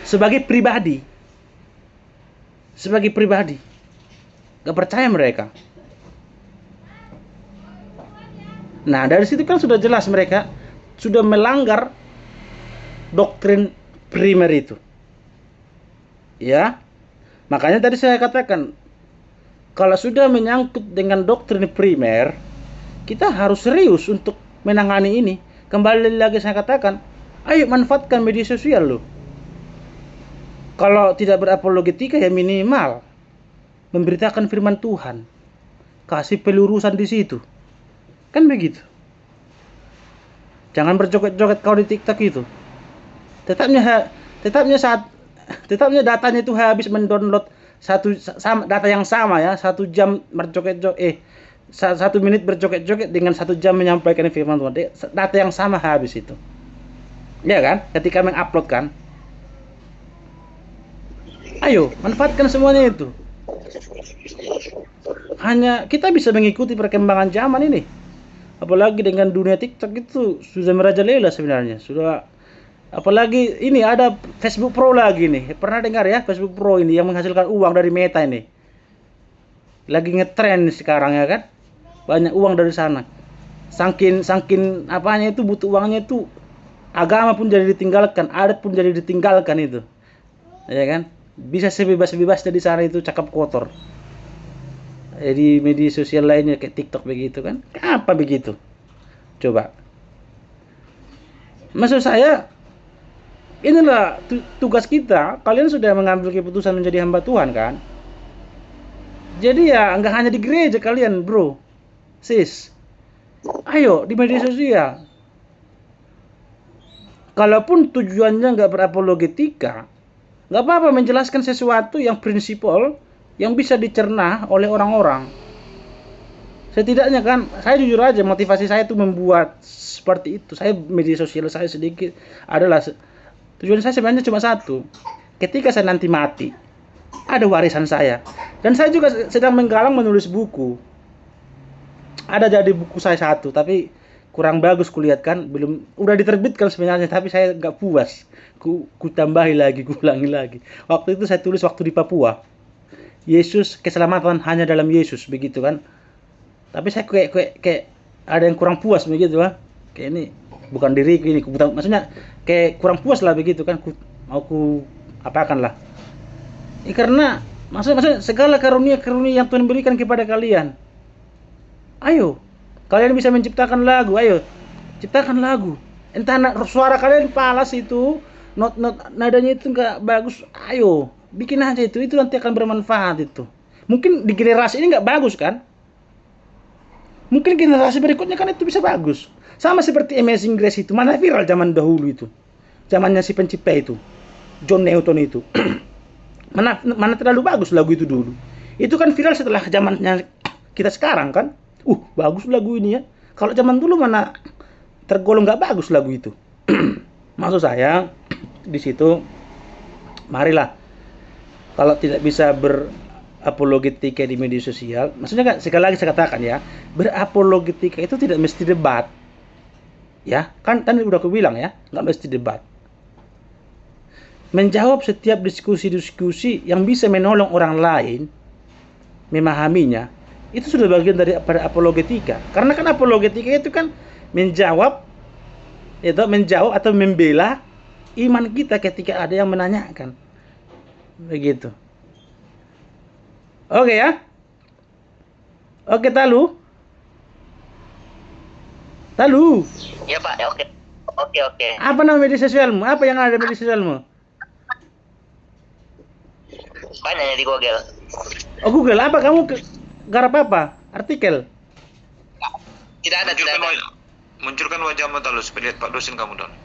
sebagai pribadi, nggak percaya mereka. Nah dari situ kan sudah jelas mereka sudah melanggar doktrin primer itu. Ya, makanya tadi saya katakan kalau sudah menyangkut dengan doktrin primer, kita harus serius untuk menangani ini. Kembali lagi saya katakan, ayo manfaatkan media sosial loh. Kalau tidak berapologetika ya minimal memberitakan firman Tuhan, kasih pelurusan di situ, kan begitu. Jangan berjoget-joget kau di TikTok itu. Tetapnya datanya itu habis mendownload data yang sama ya, 1 jam berjoget-joget 1 menit berjoget-joget dengan 1 jam menyampaikan firman Tuhan. Data yang sama habis itu. Ya kan? Ketika mengupload kan. Ayo, manfaatkan semuanya itu. Hanya kita bisa mengikuti perkembangan zaman ini. Apalagi dengan dunia TikTok itu sudah merajalela sebenarnya. Apalagi ini ada Facebook Pro lagi nih. Pernah dengar ya Facebook Pro ini yang menghasilkan uang dari Meta ini. Lagi ngetren sekarang ya kan. Banyak uang dari sana. Saking apanya itu butuh uangnya itu, agama pun jadi ditinggalkan, adat pun jadi ditinggalkan itu. Ya kan? Bisa sebebas-bebas dari sana itu cakap kotor. Di media sosial lainnya kayak TikTok begitu kan. Apa begitu? Coba. Maksud saya inilah tugas kita. Kalian sudah mengambil keputusan menjadi hamba Tuhan kan? Jadi ya nggak hanya di gereja kalian bro, sis. Ayo di media sosial. Kalaupun tujuannya nggak berapologetika, nggak apa-apa menjelaskan sesuatu yang prinsipal, yang bisa dicerna oleh orang-orang. Setidaknya kan, saya jujur aja motivasi saya itu membuat seperti itu. Saya media sosial saya sedikit adalah tujuan saya sebenarnya cuma satu. Ketika saya nanti mati, ada warisan saya. Dan saya juga sedang menggalang menulis buku. Ada jadi buku saya 1, tapi kurang bagus kulihat kan. Belum, udah diterbitkan sebenarnya, tapi saya nggak puas. Ku tambahi lagi, ku ulangi lagi. Waktu itu saya tulis waktu di Papua. Yesus, keselamatan hanya dalam Yesus, begitu kan. Tapi saya kayak ada yang kurang puas begitu kan. Kayak ini bukan diriku ini, maksudnya kayak kurang puas lah begitu kan, mau ku apakan lah. Karena maksudnya segala karunia yang Tuhan berikan kepada kalian. Ayo, kalian bisa menciptakan lagu, ayo ciptakan lagu. Entah suara kalian palas itu, not nadanya itu nggak bagus, ayo bikin aja itu nanti akan bermanfaat itu. Mungkin di generasi ini nggak bagus kan? Mungkin generasi berikutnya kan itu bisa bagus. Sama seperti Amazing Grace itu, mana viral zaman dahulu itu. Zamannya si pencipta itu, John Newton itu. mana terlalu bagus lagu itu dulu. Itu kan viral setelah zamannya kita sekarang kan. Bagus lagu ini ya. Kalau zaman dulu mana tergolong nggak bagus lagu itu. Maksud saya di situ, marilah kalau tidak bisa berapologetika di media sosial, maksudnya kan sekali lagi saya katakan ya, berapologetika itu tidak mesti debat. Ya, kan udah aku bilang ya, nggak mesti debat. Menjawab setiap diskusi-diskusi yang bisa menolong orang lain memahaminya, itu sudah bagian dari apologetika. Karena kan apologetika itu kan menjawab atau membela iman kita ketika ada yang menanyakan. Begitu. Oke ya. Oke, Talu. Ya Pak, ya, oke. Apa nama media sosialmu? Apa yang ada di media sosialmu? Banyak di Google. Oh, Google. Apa kamu garap apa? Artikel? Tidak ada. munculkan wajahmu Talu supaya lihat Pak dosen kamu Talu.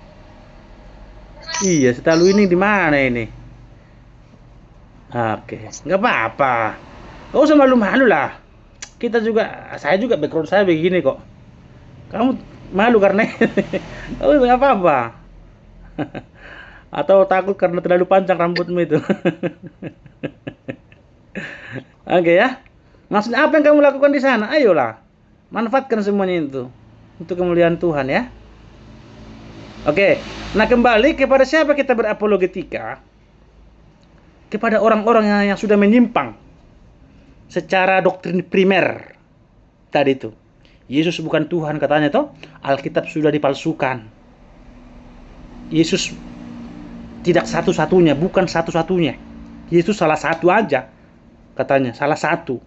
Iya, selalu ini di mana ini? Oke, nggak apa-apa. Gak usah malu-malu lah. Saya juga background saya begini kok. Kamu malu karena oh nggak apa-apa. Atau takut karena terlalu panjang rambutmu itu. Oke ya. Maksudnya apa yang kamu lakukan di sana? Ayolah. Manfaatkan semuanya itu untuk kemuliaan Tuhan ya. Oke. Nah, kembali kepada siapa kita berapologetika? Kepada orang-orang yang sudah menyimpang secara doktrin primer tadi itu. Yesus bukan Tuhan katanya toh. Alkitab sudah dipalsukan. Yesus tidak satu-satunya, bukan satu-satunya. Yesus salah satu aja katanya, salah satu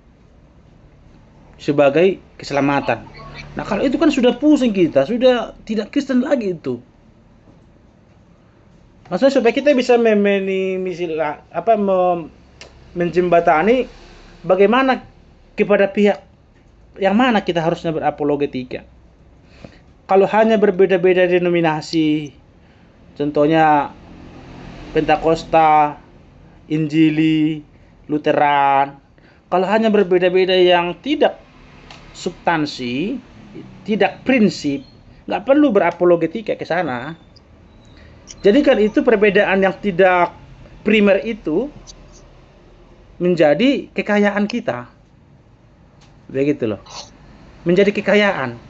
sebagai keselamatan. Nah, kalau itu kan sudah pusing kita, sudah tidak Kristen lagi itu. Maksudnya supaya kita bisa menjembatani bagaimana kepada pihak yang mana kita harusnya berapologetika. Kalau hanya berbeda-beda denominasi, contohnya Pentakosta, Injili, Lutheran, kalau hanya berbeda-beda yang tidak substansi, tidak prinsip, nggak perlu berapologetika ke sana. Jadikan itu perbedaan yang tidak primer itu menjadi kekayaan kita. Begitu loh. Menjadi kekayaan.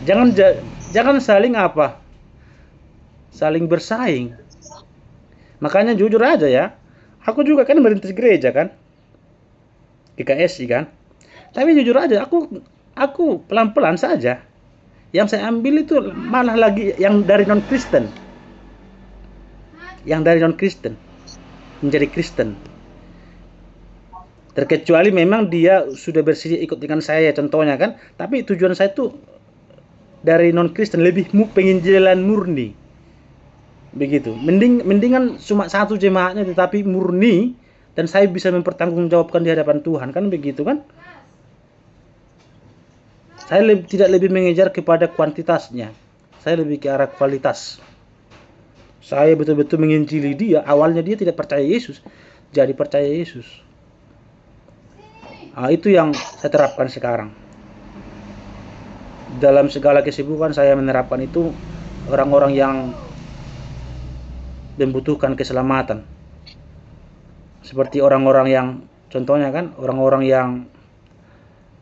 Jangan saling saling bersaing. Makanya jujur aja ya. Aku juga kan merintis gereja kan. GKSI kan. Tapi jujur aja aku pelan-pelan saja. Yang saya ambil itu malah lagi yang dari non-Kristen. Yang dari non-Kristen menjadi Kristen. Terkecuali memang dia sudah bersedia ikut dengan saya contohnya kan. Tapi tujuan saya itu dari non-Kristen lebih penginjilan murni. Begitu. Mendingan cuma satu jemaatnya tetapi murni dan saya bisa mempertanggungjawabkan di hadapan Tuhan kan begitu kan? Saya tidak lebih mengejar kepada kuantitasnya. Saya lebih ke arah kualitas. Saya betul-betul menginjili dia. Awalnya dia tidak percaya Yesus, jadi percaya Yesus. Nah, itu yang saya terapkan sekarang. Dalam segala kesibukan saya menerapkan itu orang-orang yang membutuhkan keselamatan. Seperti orang-orang yang contohnya kan orang-orang yang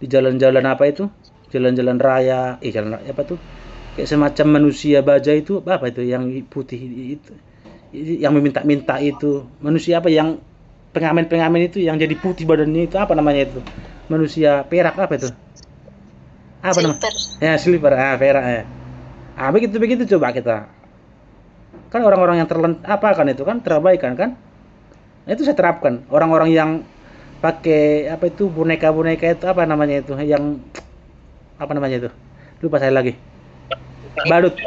di jalan-jalan apa itu? Jalan-jalan raya, jalan raya apa tuh? Kayak semacam manusia baja itu apa itu yang putih itu yang meminta-minta itu. Manusia apa yang pengamen-pengamen itu yang jadi putih badannya itu apa namanya itu? Manusia perak apa itu? Apa namanya? Ya, silver. Perak ya. Begitu coba kita. Kan orang-orang yang kan itu kan terabaikan kan? Nah, itu saya terapkan. Orang-orang yang pakai apa itu boneka-boneka itu apa namanya itu? Yang apa namanya itu? Lupa saya lagi. Badut.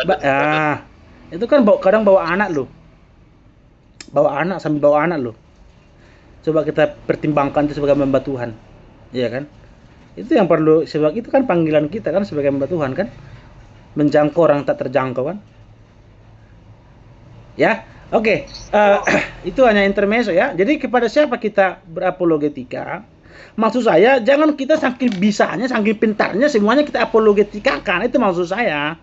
Itu kan kadang bawa anak loh. Sambil bawa anak loh. Coba kita pertimbangkan itu sebagai hamba Tuhan. Iya kan? Itu yang perlu, sebab itu kan panggilan kita kan sebagai hamba Tuhan kan? Menjangkau orang tak terjangkau kan? Ya, oke. Itu hanya intermezzo ya. Jadi kepada siapa kita berapologetika? Maksud saya, jangan kita saking bisanya, saking pintarnya semuanya kita apologetikakan. Itu maksud saya.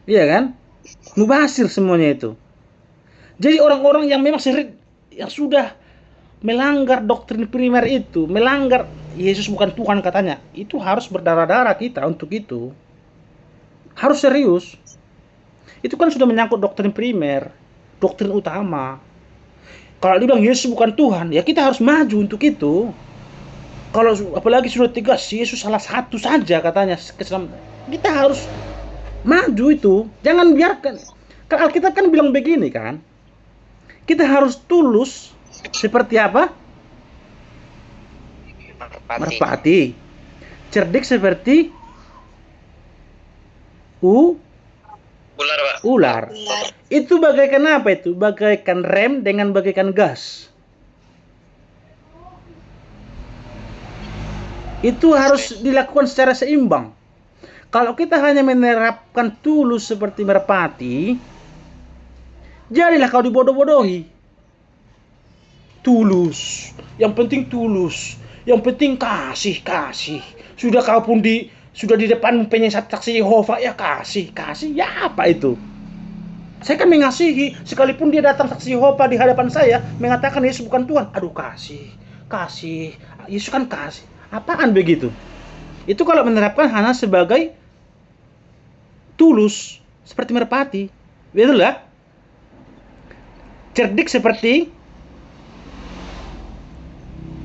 Iya kan? Mubasir semuanya itu. Jadi orang-orang yang memang yang sudah melanggar doktrin primer itu, melanggar Yesus bukan Tuhan katanya, itu harus berdarah-darah kita untuk itu. Harus serius. Itu kan sudah menyangkut doktrin primer, doktrin utama. Kalau dia bilang Yesus bukan Tuhan, ya kita harus maju untuk itu. Kalau apalagi sudah tegas Yesus salah satu saja katanya keselamatan, kita harus maju itu. Jangan biarkan. Kan Alkitab kan bilang begini kan, kita harus tulus seperti apa? Merpati. Cerdik seperti ular. Itu bagaikan apa itu? Bagaikan rem dengan bagaikan gas. Itu harus dilakukan secara seimbang. Kalau kita hanya menerapkan tulus seperti merpati, jadilah kau dibodoh-bodohi. Tulus, yang penting tulus, yang penting kasih. Sudah kau pun sudah di depan penyiasat saksi Yehova, ya kasih, ya apa itu? Saya kan mengasihi, sekalipun dia datang saksi Yehova di hadapan saya mengatakan Yesus bukan Tuhan. Aduh, kasih, Yesus kan kasih. Apaan begitu? Itu kalau menerapkan hanya sebagai tulus seperti merpati, betul lah. Cerdik seperti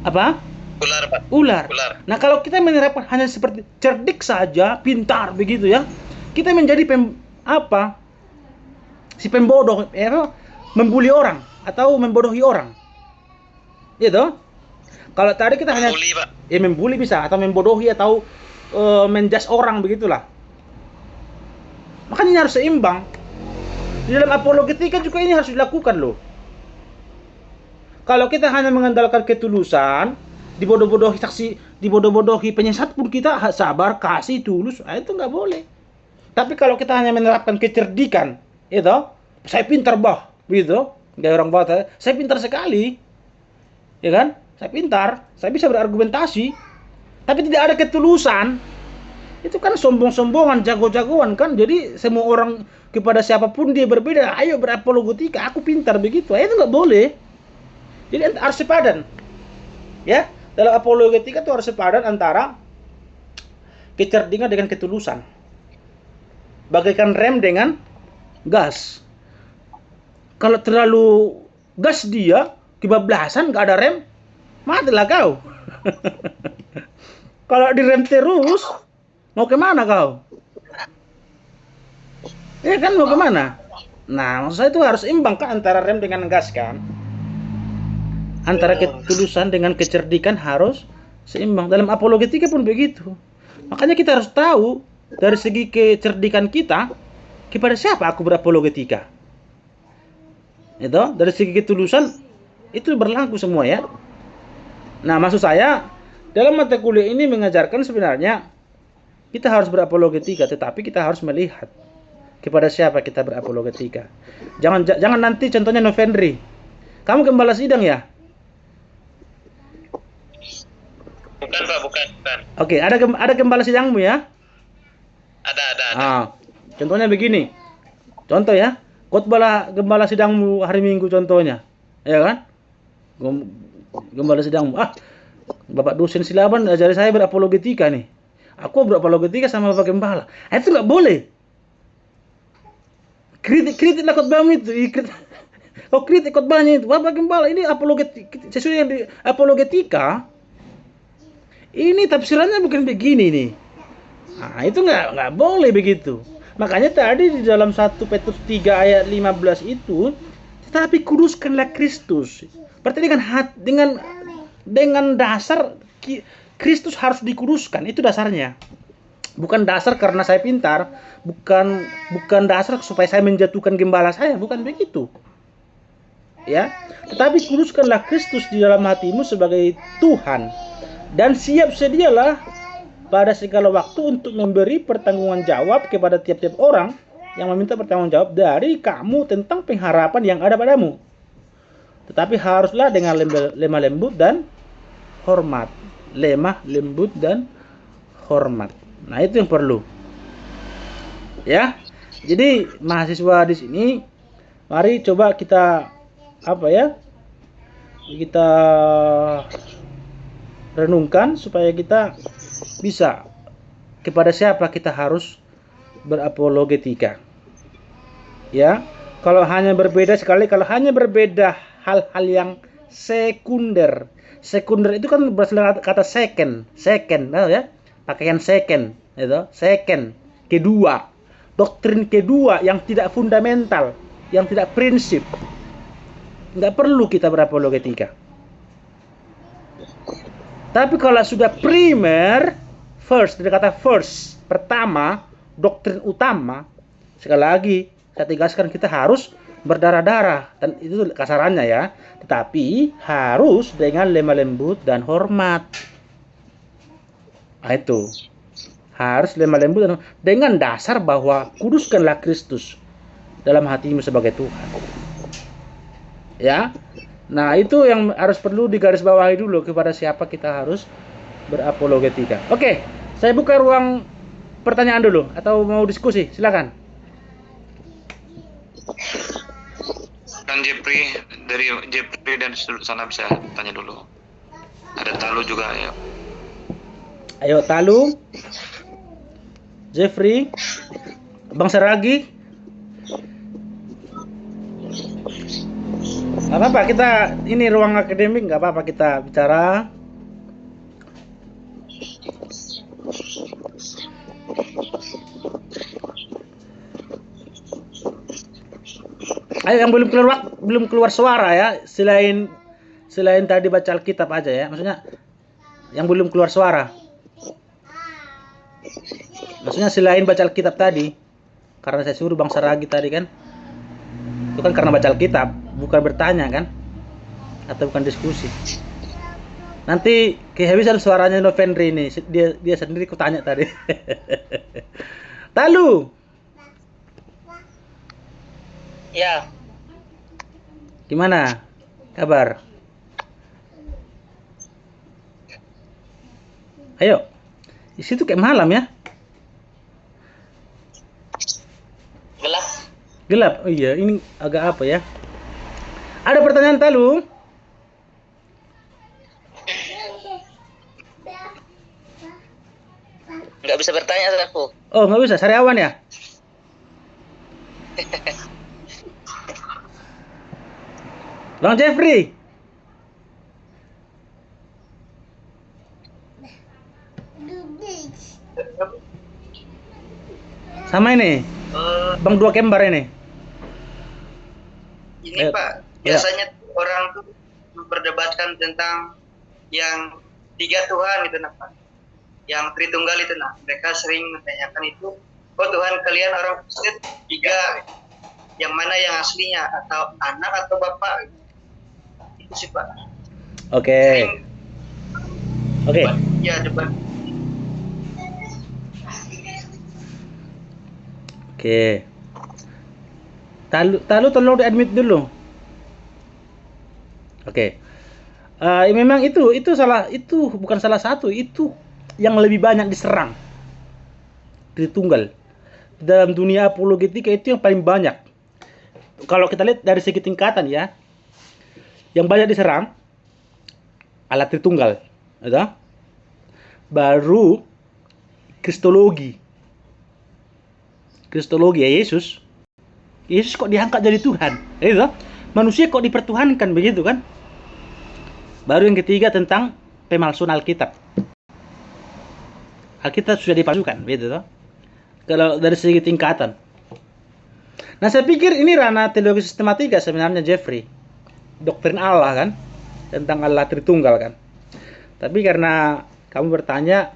apa? Ular, Pak. Ular. Ular. Nah, kalau kita menerapkan hanya seperti cerdik saja, pintar begitu ya, kita menjadi si pembodoh, membuli orang atau membodohi orang. Gitu. Kalau tadi kita hanya Membuli, Pak. membuli bisa, atau membodohi, atau menjas orang begitulah. Makanya ini harus seimbang. Di dalam apologetika juga ini harus dilakukan loh. Kalau kita hanya mengandalkan ketulusan, dibodoh-bodohi saksi, dibodoh-bodohi penyesat pun kita sabar, kasih, tulus, itu nggak boleh. Tapi kalau kita hanya menerapkan kecerdikan, itu, saya pintar begitu, kayak orang Batak, saya pintar sekali, ya kan? Saya pintar, saya bisa berargumentasi, tapi tidak ada ketulusan. Itu kan sombong-sombongan, jago-jagoan kan. Jadi semua orang kepada siapapun dia berbeda. Ayo berapologetika, aku pintar begitu. Itu nggak boleh. Jadi harus sepadan. Ya, dalam apologetika itu harus sepadan antara kecerdikan dengan ketulusan. Bagaikan rem dengan gas. Kalau terlalu gas dia, kebablasan, nggak ada rem, matilah kau. Kalau direm terus, mau kemana kau? Ya kan, mau kemana? Nah, maksud saya itu harus imbang kan antara rem dengan gas kan. Antara ketulusan dengan kecerdikan harus seimbang. Dalam apologetika pun begitu. Makanya kita harus tahu dari segi kecerdikan kita, kepada siapa aku berapologetika. Itu dari segi ketulusan itu berlaku semua ya. Nah, maksud saya dalam mata kuliah ini mengajarkan sebenarnya kita harus berapologetika, tetapi kita harus melihat kepada siapa kita berapologetika. Jangan nanti contohnya Novendri, kamu gembala sidang ya? Bukan, Pak, bukan. Oke, ada gembala sidangmu ya? Ada. Contohnya begini. Contoh ya, gembala sidangmu hari Minggu contohnya. Ya kan? Gembala sidangmu. Bapak dosen silaban ajari saya berapologetika nih. Aku berapologetika sama Bapak gembala. Itu nggak boleh. Kritiklah khotbahmu itu. Kritik khotbahnya itu. Bapak gembala ini apologetika. Sesuai yang di apologetika. Ini tafsirannya bukan begini nih. Nah, itu nggak boleh begitu. Makanya tadi di dalam 1 Petrus 3 ayat 15 itu, tetapi kuduskanlah Kristus. Berarti dengan dasar Kristus harus dikuduskan, itu dasarnya. Bukan dasar karena saya pintar, bukan dasar supaya saya menjatuhkan gembala saya, bukan begitu. Ya, tetapi kuduskanlah Kristus di dalam hatimu sebagai Tuhan. Dan siap sedialah pada segala waktu untuk memberi pertanggungan jawab kepada tiap-tiap orang yang meminta pertanggung jawab dari kamu tentang pengharapan yang ada padamu. Tetapi haruslah dengan lemah lembut dan hormat. Lemah lembut dan hormat. Nah, itu yang perlu. Ya. Jadi mahasiswa di sini, mari coba kita kita renungkan supaya kita bisa kepada siapa kita harus berapologetika. Ya, kalau hanya berbeda hal-hal yang sekunder. Sekunder itu kan berasal dari kata second, ya. Pakaian second, itu, second, kedua. Doktrin kedua yang tidak fundamental, yang tidak prinsip. Nggak perlu kita berapologetika. Tapi kalau sudah primer, first, dari kata first, pertama, doktrin utama, sekali lagi, saya tegaskan kita harus berdarah-darah, dan itu kasarannya ya, tetapi harus dengan lemah lembut dan hormat. Nah, itu harus lemah lembut dengan dasar bahwa kuduskanlah Kristus dalam hatimu sebagai Tuhan. Ya. Nah, itu yang harus perlu digarisbawahi dulu kepada siapa kita harus berapologetika. Oke, saya buka ruang pertanyaan dulu atau mau diskusi, silakan. Dan Jeffrey, dari Jeffrey dan sudut sana bisa tanya dulu. Ada Talu juga ya. Ayo Talu, Jeffrey, Bang Saragi. Gak apa-apa, kita ini ruang akademik, gak apa-apa kita bicara. Ayo yang belum keluar suara ya, selain tadi baca Alkitab aja ya, maksudnya yang belum keluar suara. Maksudnya selain baca Alkitab tadi, karena saya suruh Bang Saragi tadi kan, itu kan karena baca Alkitab, bukan bertanya kan, atau bukan diskusi. Nanti kehabisan suaranya Novendri ini, dia sendiri kutanya tadi. Talu. Ya, Gimana kabar? Ayo. Di situ kayak malam ya. gelap. Gelap. Oh iya, ini agak apa ya? Ada pertanyaan Talu? Nggak bisa bertanya aku. Oh, nggak bisa. Sariawan ya? Bang Jeffrey. Sama ini. Bang dua kembar ini. Ini Pak, biasanya orang tuh memperdebatkan tentang yang 3 Tuhan gitu nah Pak. Yang Tritunggal itu nah, mereka sering menanyakan itu, oh Tuhan kalian orang Kristen 3, yang mana yang aslinya, atau anak atau bapak? Itu sih Pak. Oke. Oke. Ya debat. Oke. Talu tolong di-admit dulu. Oke. Memang itu bukan salah satu, itu yang lebih banyak diserang. Tritunggal. Dalam dunia apologetika itu yang paling banyak. Kalau kita lihat dari segi tingkatan ya, yang banyak diserang alat Tritunggal, gitu? Baru Kristologi ya Yesus kok diangkat jadi Tuhan, gitu? Manusia kok dipertuhankan begitu kan? Baru yang ketiga tentang pemalsuan Alkitab. Alkitab sudah dipalsukan, begitu toh? Kalau dari segi tingkatan. Nah, saya pikir ini ranah teologi sistematika sebenarnya Jeffrey. Doktrin Allah kan, tentang Allah Tritunggal kan. Tapi karena kamu bertanya,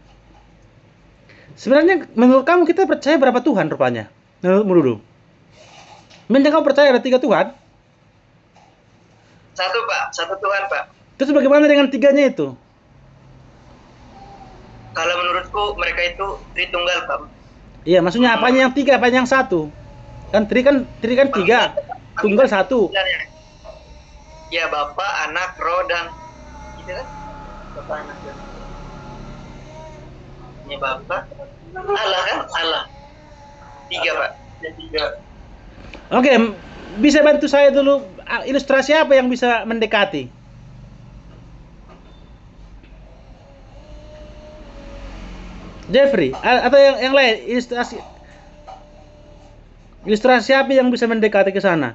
sebenarnya menurut kamu kita percaya berapa Tuhan rupanya? Menurutmu dulu. Memang kamu percaya ada 3 Tuhan? Satu Pak, satu Tuhan Pak. Terus bagaimana dengan 3-nya itu? Kalau menurutku mereka itu Tritunggal Pak. Iya, maksudnya apanya yang 3, apanya yang 1? Kan tri kan 3, tunggal 1. Ya Bapak, Anak, Roh dan gitu kan? Bapak, Anak dan ya Bapak, Allah kan? Allah. 3 Pak. Ya 3. Oke, bisa bantu saya dulu ilustrasi apa yang bisa mendekati? Jeffrey, atau yang lain ilustrasi apa yang bisa mendekati ke sana?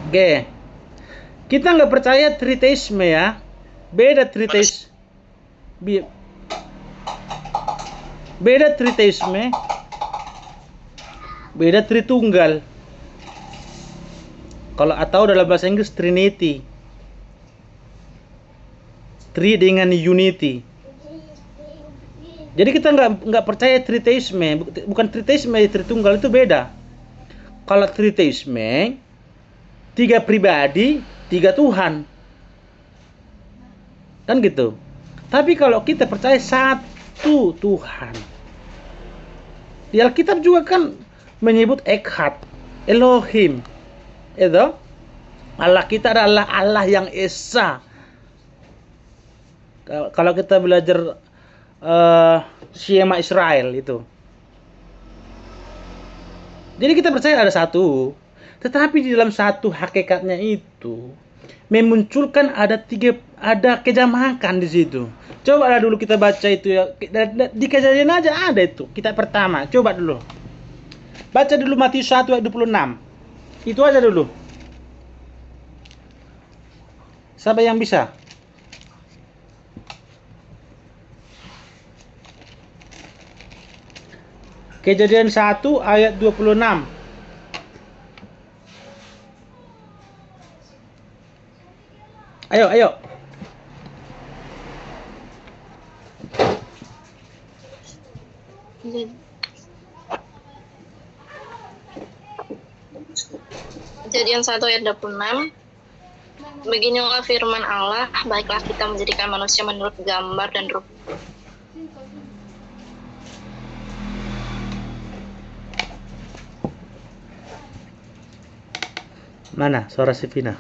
Oke, kita nggak percaya triteisme ya, beda triteisme, beda triteisme, beda Tritunggal. Kalau atau dalam bahasa Inggris Trinity, Tri dengan Unity. Jadi kita nggak percaya triteisme, bukan triteisme, Tritunggal itu beda. kalau triteisme, 3 pribadi, 3 Tuhan. Kan gitu. Tapi kalau kita percaya satu Tuhan. Di Alkitab juga kan menyebut Echad, Elohim. Itu Allah kita adalah Allah yang esa. Kalau kita belajar Shema Israel itu. Jadi kita percaya ada satu. Tetapi di dalam satu hakikatnya itu memunculkan ada kejamakan di situ. Coba dulu kita baca itu ya. Di Kejadian aja ada itu. Kitab pertama. Coba dulu. Baca dulu Matius 1 ayat 26. Itu aja dulu. Siapa yang bisa? Kejadian 1 ayat 26. Ayo. Kejadian 1 ayat 26. Beginilah firman Allah, baiklah kita menjadikan manusia menurut gambar dan rupa. Mana suara si Vina?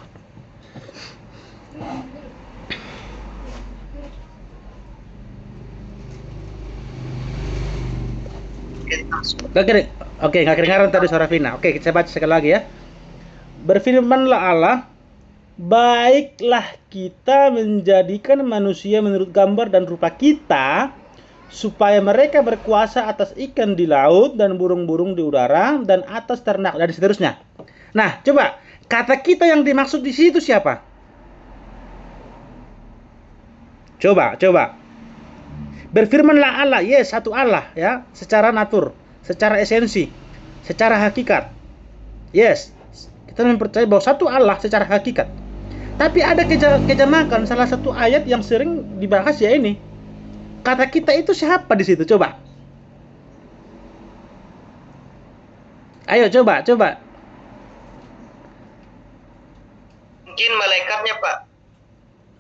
Oke, nggak kedengaran tadi suara Vina. Oke, saya baca sekali lagi ya. Berfirmanlah Allah, baiklah kita menjadikan manusia menurut gambar dan rupa kita, supaya mereka berkuasa atas ikan di laut dan burung-burung di udara dan atas ternak dan seterusnya. Nah, coba kata kita yang dimaksud di situ siapa? Coba. Berfirmanlah Allah, yes, satu Allah ya, secara natur, secara esensi, secara hakikat. Yes, kita mempercayai bahwa satu Allah secara hakikat. Tapi ada kejamakan. Salah satu ayat yang sering dibahas ya ini. Kata kita itu siapa di situ? Coba. Ayo coba. Mungkin malaikatnya, Pak.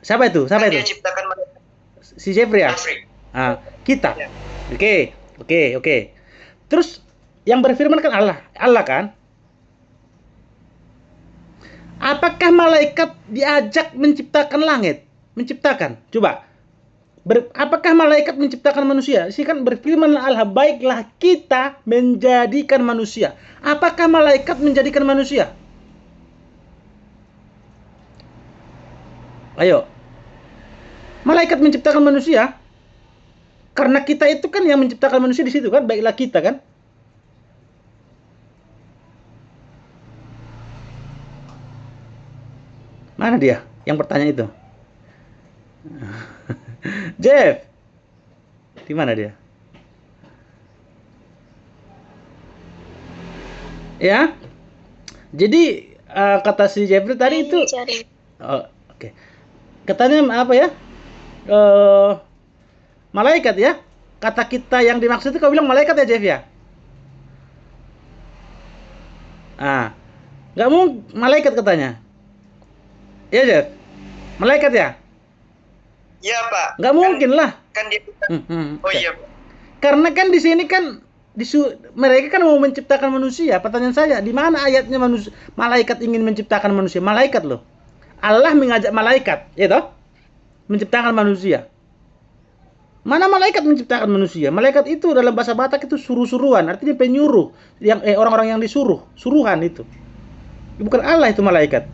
Siapa itu? Kan dia ciptakan malaikat. Si Jeffrey ya? Jeffrey. Kita. Ya. Oke. Terus yang berfirman kan Allah kan? Apakah malaikat diajak menciptakan langit? Menciptakan. Coba. Apakah malaikat menciptakan manusia? Sih kan berfirman Allah, baiklah kita menjadikan manusia. Apakah malaikat menjadikan manusia? Ayo. Malaikat menciptakan manusia. Karena kita itu kan yang menciptakan manusia di situ kan, baiklah kita kan. Mana dia yang bertanya itu? Jeff. Di mana dia? Ya. Jadi kata si Jeffrey tadi itu oke. Katanya apa ya? Malaikat ya. Kata kita yang dimaksud itu kau bilang malaikat ya, Jeff ya? Nggak mau malaikat katanya. Iya, Jeff. Malaikat ya? Iya, Pak. Nggak mungkin lah. Kan dia. Oh iya, Pak. Karena kan di sini kan mereka kan mau menciptakan manusia. Pertanyaan saya, di mana ayatnya malaikat ingin menciptakan manusia? Malaikat loh. Allah mengajak malaikat, ya toh? Menciptakan manusia. Mana malaikat menciptakan manusia? Malaikat itu dalam bahasa Batak itu suruh-suruhan, artinya penyuruh, yang orang-orang yang disuruh, suruhan itu. Bukan Allah itu malaikat.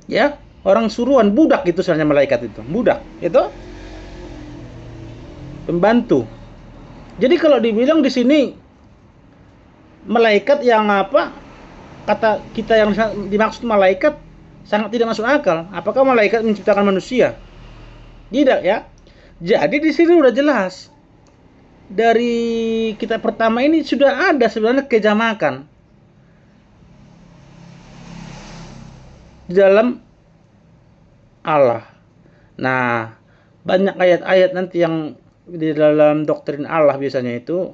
Ya, orang suruhan, budak itu sebenarnya malaikat itu. Budak, itu pembantu. Jadi kalau dibilang di sini malaikat yang apa? Kata kita yang dimaksud malaikat sangat tidak masuk akal. Apakah malaikat menciptakan manusia? Tidak ya. Jadi di sini udah jelas. Dari kitab pertama ini sudah ada sebenarnya kejamakan di dalam Allah. Nah, banyak ayat-ayat nanti yang di dalam doktrin Allah biasanya itu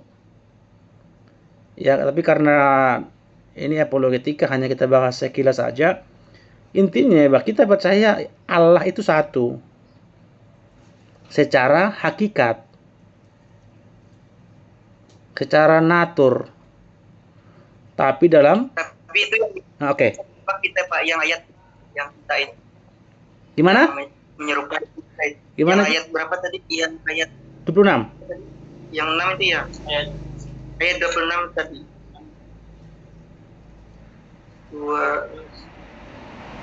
Ya, tapi karena ini apologetika hanya kita bahas sekilas saja. Intinya bahwa kita percaya Allah itu satu secara hakikat, secara natur. Tapi dalam Tapi itu yang oke. kita Pak, yang ayat yang kita itu Gimana? menyerupai kita itu. Gimana? Yang ayat berapa tadi? Yang ayat 26. yang 6 itu ya. Ayat 26 tadi.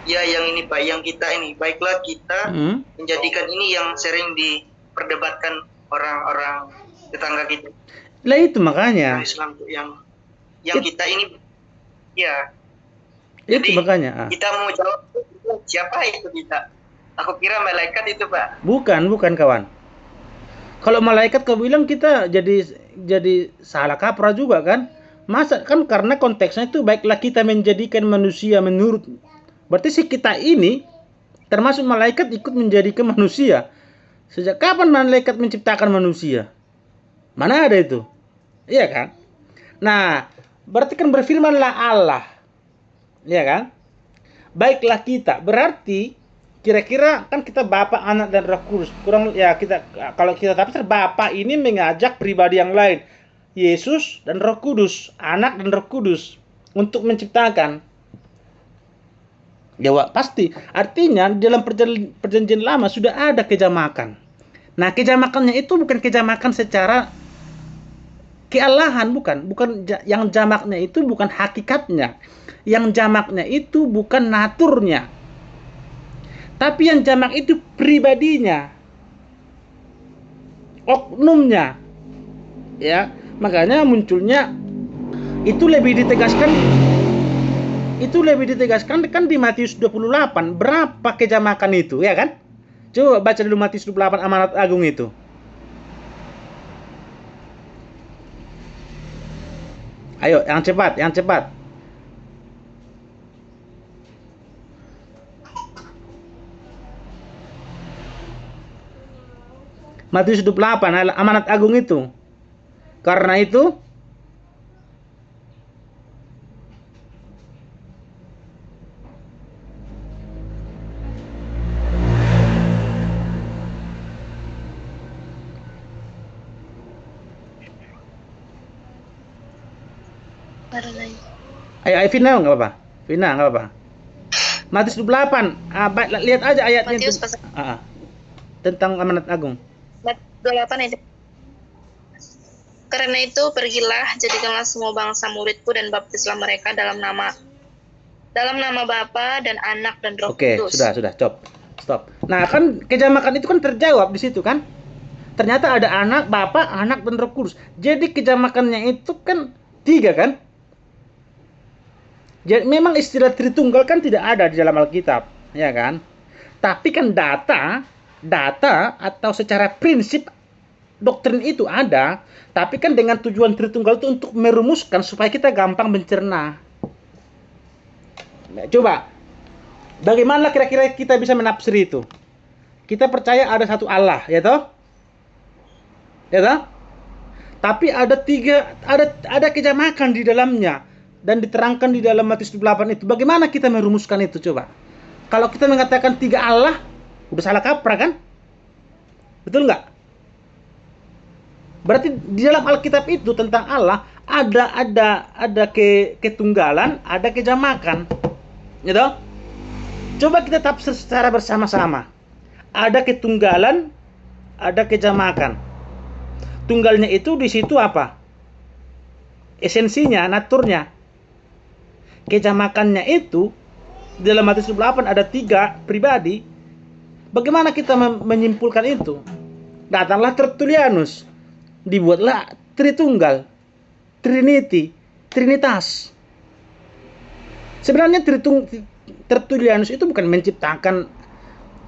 Ya yang ini Pak, yang kita ini, baiklah kita menjadikan ini yang sering diperdebatkan orang-orang tetangga kita. Lah itu makanya. Islam tuh yang kita ini ya. Itu Jadi, makanya. kita mau jawab siapa itu kita? Aku kira malaikat itu Pak. Bukan kawan. Kalau malaikat kau bilang kita jadi salah kaprah juga kan? Masa kan karena konteksnya itu baiklah kita menjadikan manusia menurut. Berarti si kita ini termasuk malaikat ikut menjadikan manusia. Sejak kapan malaikat menciptakan manusia? Mana ada itu? Iya kan? Nah, berarti kan berfirmanlah Allah. Iya kan? Baiklah kita. Berarti kira-kira kan kita Bapa, Anak dan Roh Kudus. Kurang ya kita kalau kita tafsir Bapa ini mengajak pribadi yang lain. Yesus dan Roh Kudus, Anak dan Roh Kudus untuk menciptakan. Ya pasti. Artinya dalam perjanjian lama sudah ada kejamakan. Nah, kejamakannya itu bukan kejamakan secara kealahan, bukan yang jamaknya itu bukan hakikatnya. Yang jamaknya itu bukan naturnya. Tapi yang jamak itu pribadinya. Oknumnya. Ya, makanya munculnya itu lebih ditegaskan kan di Matius 28. Berapa kejamakan itu, ya kan? Coba baca dulu Matius 28 amanat agung itu. Ayo, yang cepat. Matius 28 amanat agung itu. Karena itu ayo Vina nggak apa-apa. Vina nggak apa-apa. Matius 28. Lihat aja ayatnya Matius itu. Tentang amanat agung. 28 itu. Karena itu pergilah, jadikanlah semua bangsa muridku dan baptislah mereka dalam nama Bapa dan Anak dan Roh Kudus. Oke, sudah, stop. Nah, kan kejamakan itu kan terjawab di situ kan? Ternyata ada Anak, Bapa, Anak dan Roh Kudus. Jadi kejamakannya itu kan 3 kan? Jadi memang istilah Tritunggal kan tidak ada di dalam Alkitab, ya kan? Tapi kan data atau secara prinsip doktrin itu ada, tapi kan dengan tujuan Tritunggal itu untuk merumuskan supaya kita gampang mencerna. Nah, coba, bagaimana kira-kira kita bisa menafsir itu? Kita percaya ada satu Allah, ya toh? Ya toh? Tapi ada kejamakan di dalamnya dan diterangkan di dalam Matius 28 itu. Bagaimana kita merumuskan itu coba? Kalau kita mengatakan 3 Allah, udah salah kaprah kan? Betul nggak? Berarti di dalam Alkitab itu tentang Allah ada ketunggalan, ada kejamakan. Gitu? Coba kita tafsir secara bersama-sama. Ada ketunggalan, ada kejamakan. Tunggalnya itu di situ apa? Esensinya, naturnya. Kejamakannya itu dalam Matius 28 ada 3 pribadi. Bagaimana kita menyimpulkan itu? Datanglah Tertullianus, dibuatlah Tritunggal, Trinity, Trinitas. Sebenarnya Tertullianus itu bukan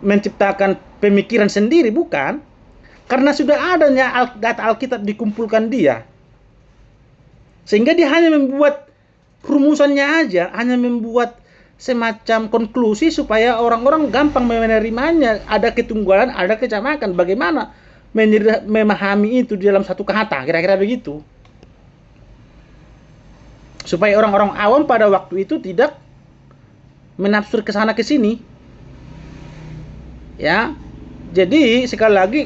menciptakan pemikiran sendiri, bukan. Karena sudah adanya data Alkitab dikumpulkan dia. Sehingga dia hanya membuat rumusannya aja, hanya membuat semacam konklusi supaya orang-orang gampang menerimanya. Ada ketunggalan, ada kejamakan. Bagaimana memahami itu di dalam satu kata, kira-kira begitu. Supaya orang-orang awam pada waktu itu tidak menafsir ke sana ke sini. Ya. Jadi sekali lagi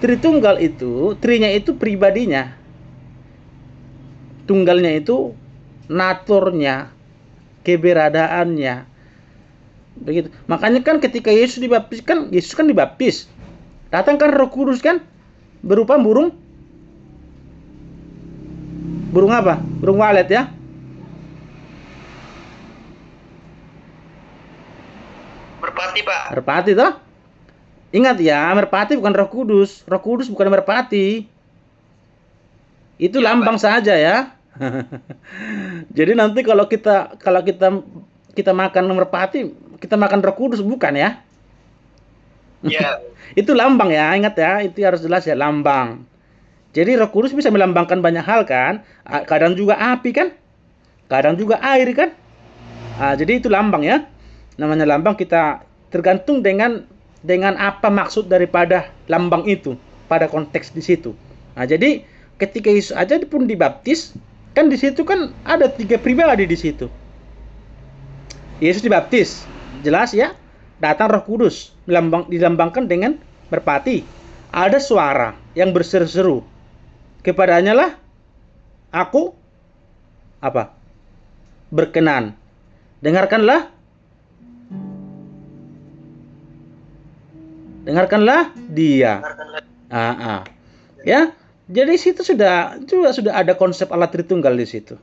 Tritunggal itu, trinya itu pribadinya. Tunggalnya itu naturnya, keberadaannya. Begitu. Makanya kan ketika Yesus dibaptis kan, Yesus kan dibaptis. Datang kan Roh Kudus kan berupa burung. Burung apa? Burung walet ya. Merpati, Pak. Merpati toh? Ingat ya, merpati bukan Roh Kudus. Roh Kudus bukan merpati. Itu Ya, lambang Pak. saja ya. Jadi nanti kalau kita makan merpati, kita makan Roh Kudus bukan ya? Ya, Itu lambang ya, ingat ya, itu harus jelas ya, lambang. Jadi Roh Kudus bisa melambangkan banyak hal kan? Kadang juga api kan? Kadang juga air kan? Jadi itu lambang ya. Namanya lambang, kita tergantung dengan apa maksud daripada lambang itu pada konteks di situ. Jadi ketika Yesus aja pun dibaptis, kan di situ kan ada 3 pribadi di situ. Yesus dibaptis, jelas ya, datang Roh Kudus, dilambangkan dengan merpati. Ada suara yang berseru-seru, kepadanya lah aku apa? Berkenan. Dengarkanlah dia. Ya. Jadi situ sudah ada konsep Allah Tritunggal di situ.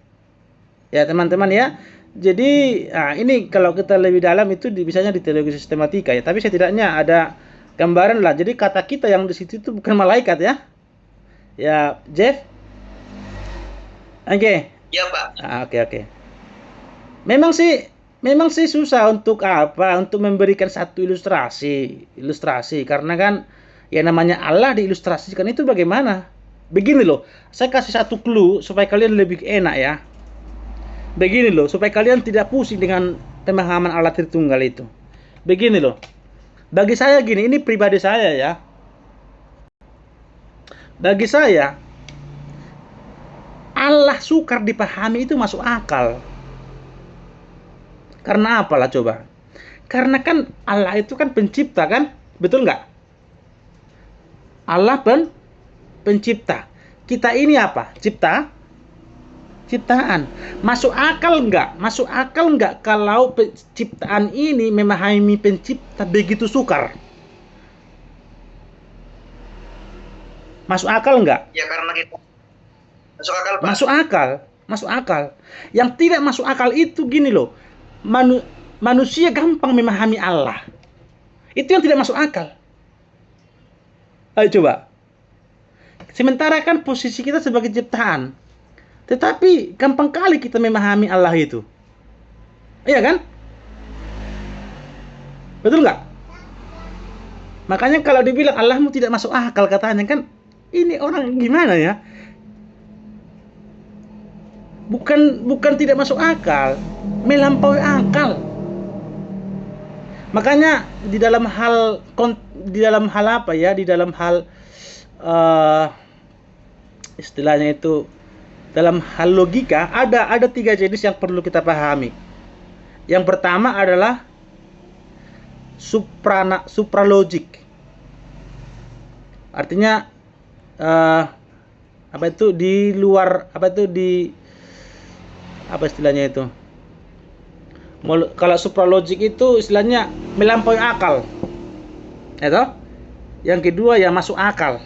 Ya, teman-teman ya. Jadi ini kalau kita lebih dalam itu bisanya di teologi sistematika ya, tapi setidaknya ada gambaran lah. Jadi kata kita yang di situ itu bukan malaikat ya. Ya, Jeff. Oke. ya, Pak. Oke. Memang sih susah untuk memberikan satu ilustrasi karena kan ya namanya Allah diilustrasikan itu bagaimana? Begini loh, saya kasih satu clue supaya kalian lebih enak ya. Begini loh, supaya kalian tidak pusing dengan pemahaman Allah Tritunggal itu. Begini loh. Bagi saya gini, ini pribadi saya ya. Bagi saya Allah sukar dipahami itu masuk akal. Karena apalah coba? Karena kan Allah itu kan pencipta kan? Betul nggak? Allah pencipta. Kita ini apa? Ciptaan. Masuk akal nggak kalau penciptaan ini memahami pencipta begitu sukar? Masuk akal nggak? Ya, karena kita masuk akal, Pak. Masuk akal. Yang tidak masuk akal itu gini loh. Manusia gampang memahami Allah. Itu yang tidak masuk akal. Ayo coba. Sementara kan posisi kita sebagai ciptaan. Tetapi gampang kali kita memahami Allah itu. Iya kan? Betul nggak? Makanya kalau dibilang Allahmu tidak masuk akal katanya kan, ini orang gimana ya? Bukan tidak masuk akal, melampaui akal. Makanya di dalam hal apa ya? Di dalam hal istilahnya itu dalam hal logika ada 3 jenis yang perlu kita pahami. Yang pertama adalah supralogik. Artinya apa istilahnya itu? Kalau supralogik itu istilahnya melampaui akal. Ya toh? Yang kedua ya masuk akal.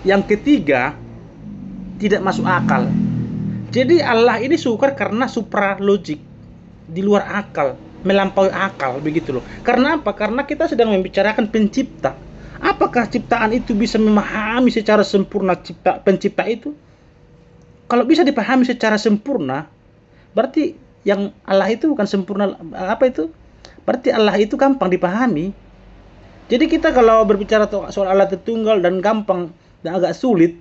Yang ketiga tidak masuk akal. Jadi Allah ini sukar karena supralogik, di luar akal, melampaui akal begitu loh. Karena apa? Karena kita sedang membicarakan pencipta. Apakah ciptaan itu bisa memahami secara sempurna pencipta itu? Kalau bisa dipahami secara sempurna, berarti yang Allah itu bukan sempurna. Berarti Allah itu gampang dipahami. Jadi kita kalau berbicara soal Allah Tritunggal dan gampang dan agak sulit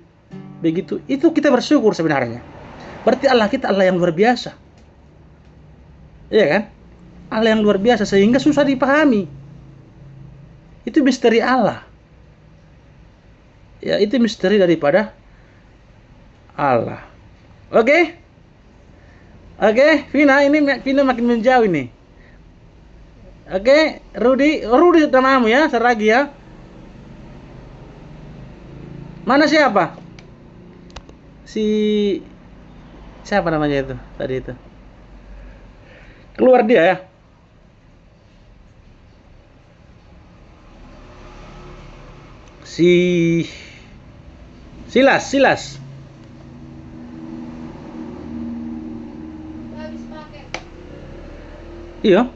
begitu, itu kita bersyukur sebenarnya. Berarti Allah kita Allah yang luar biasa. Iya kan? Allah yang luar biasa sehingga susah dipahami. Itu misteri Allah. Ya, itu misteri daripada Allah. Oke? Oke, Vina, ini Vina makin menjauh ini. Oke, Rudi namamu ya, seragi ya. Mana siapa? Siapa namanya itu tadi itu? Keluar dia ya. Silas. Iya.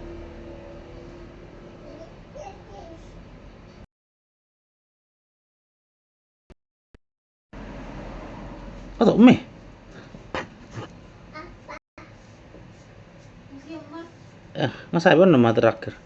Atau meh. Masa apa nama terakhir?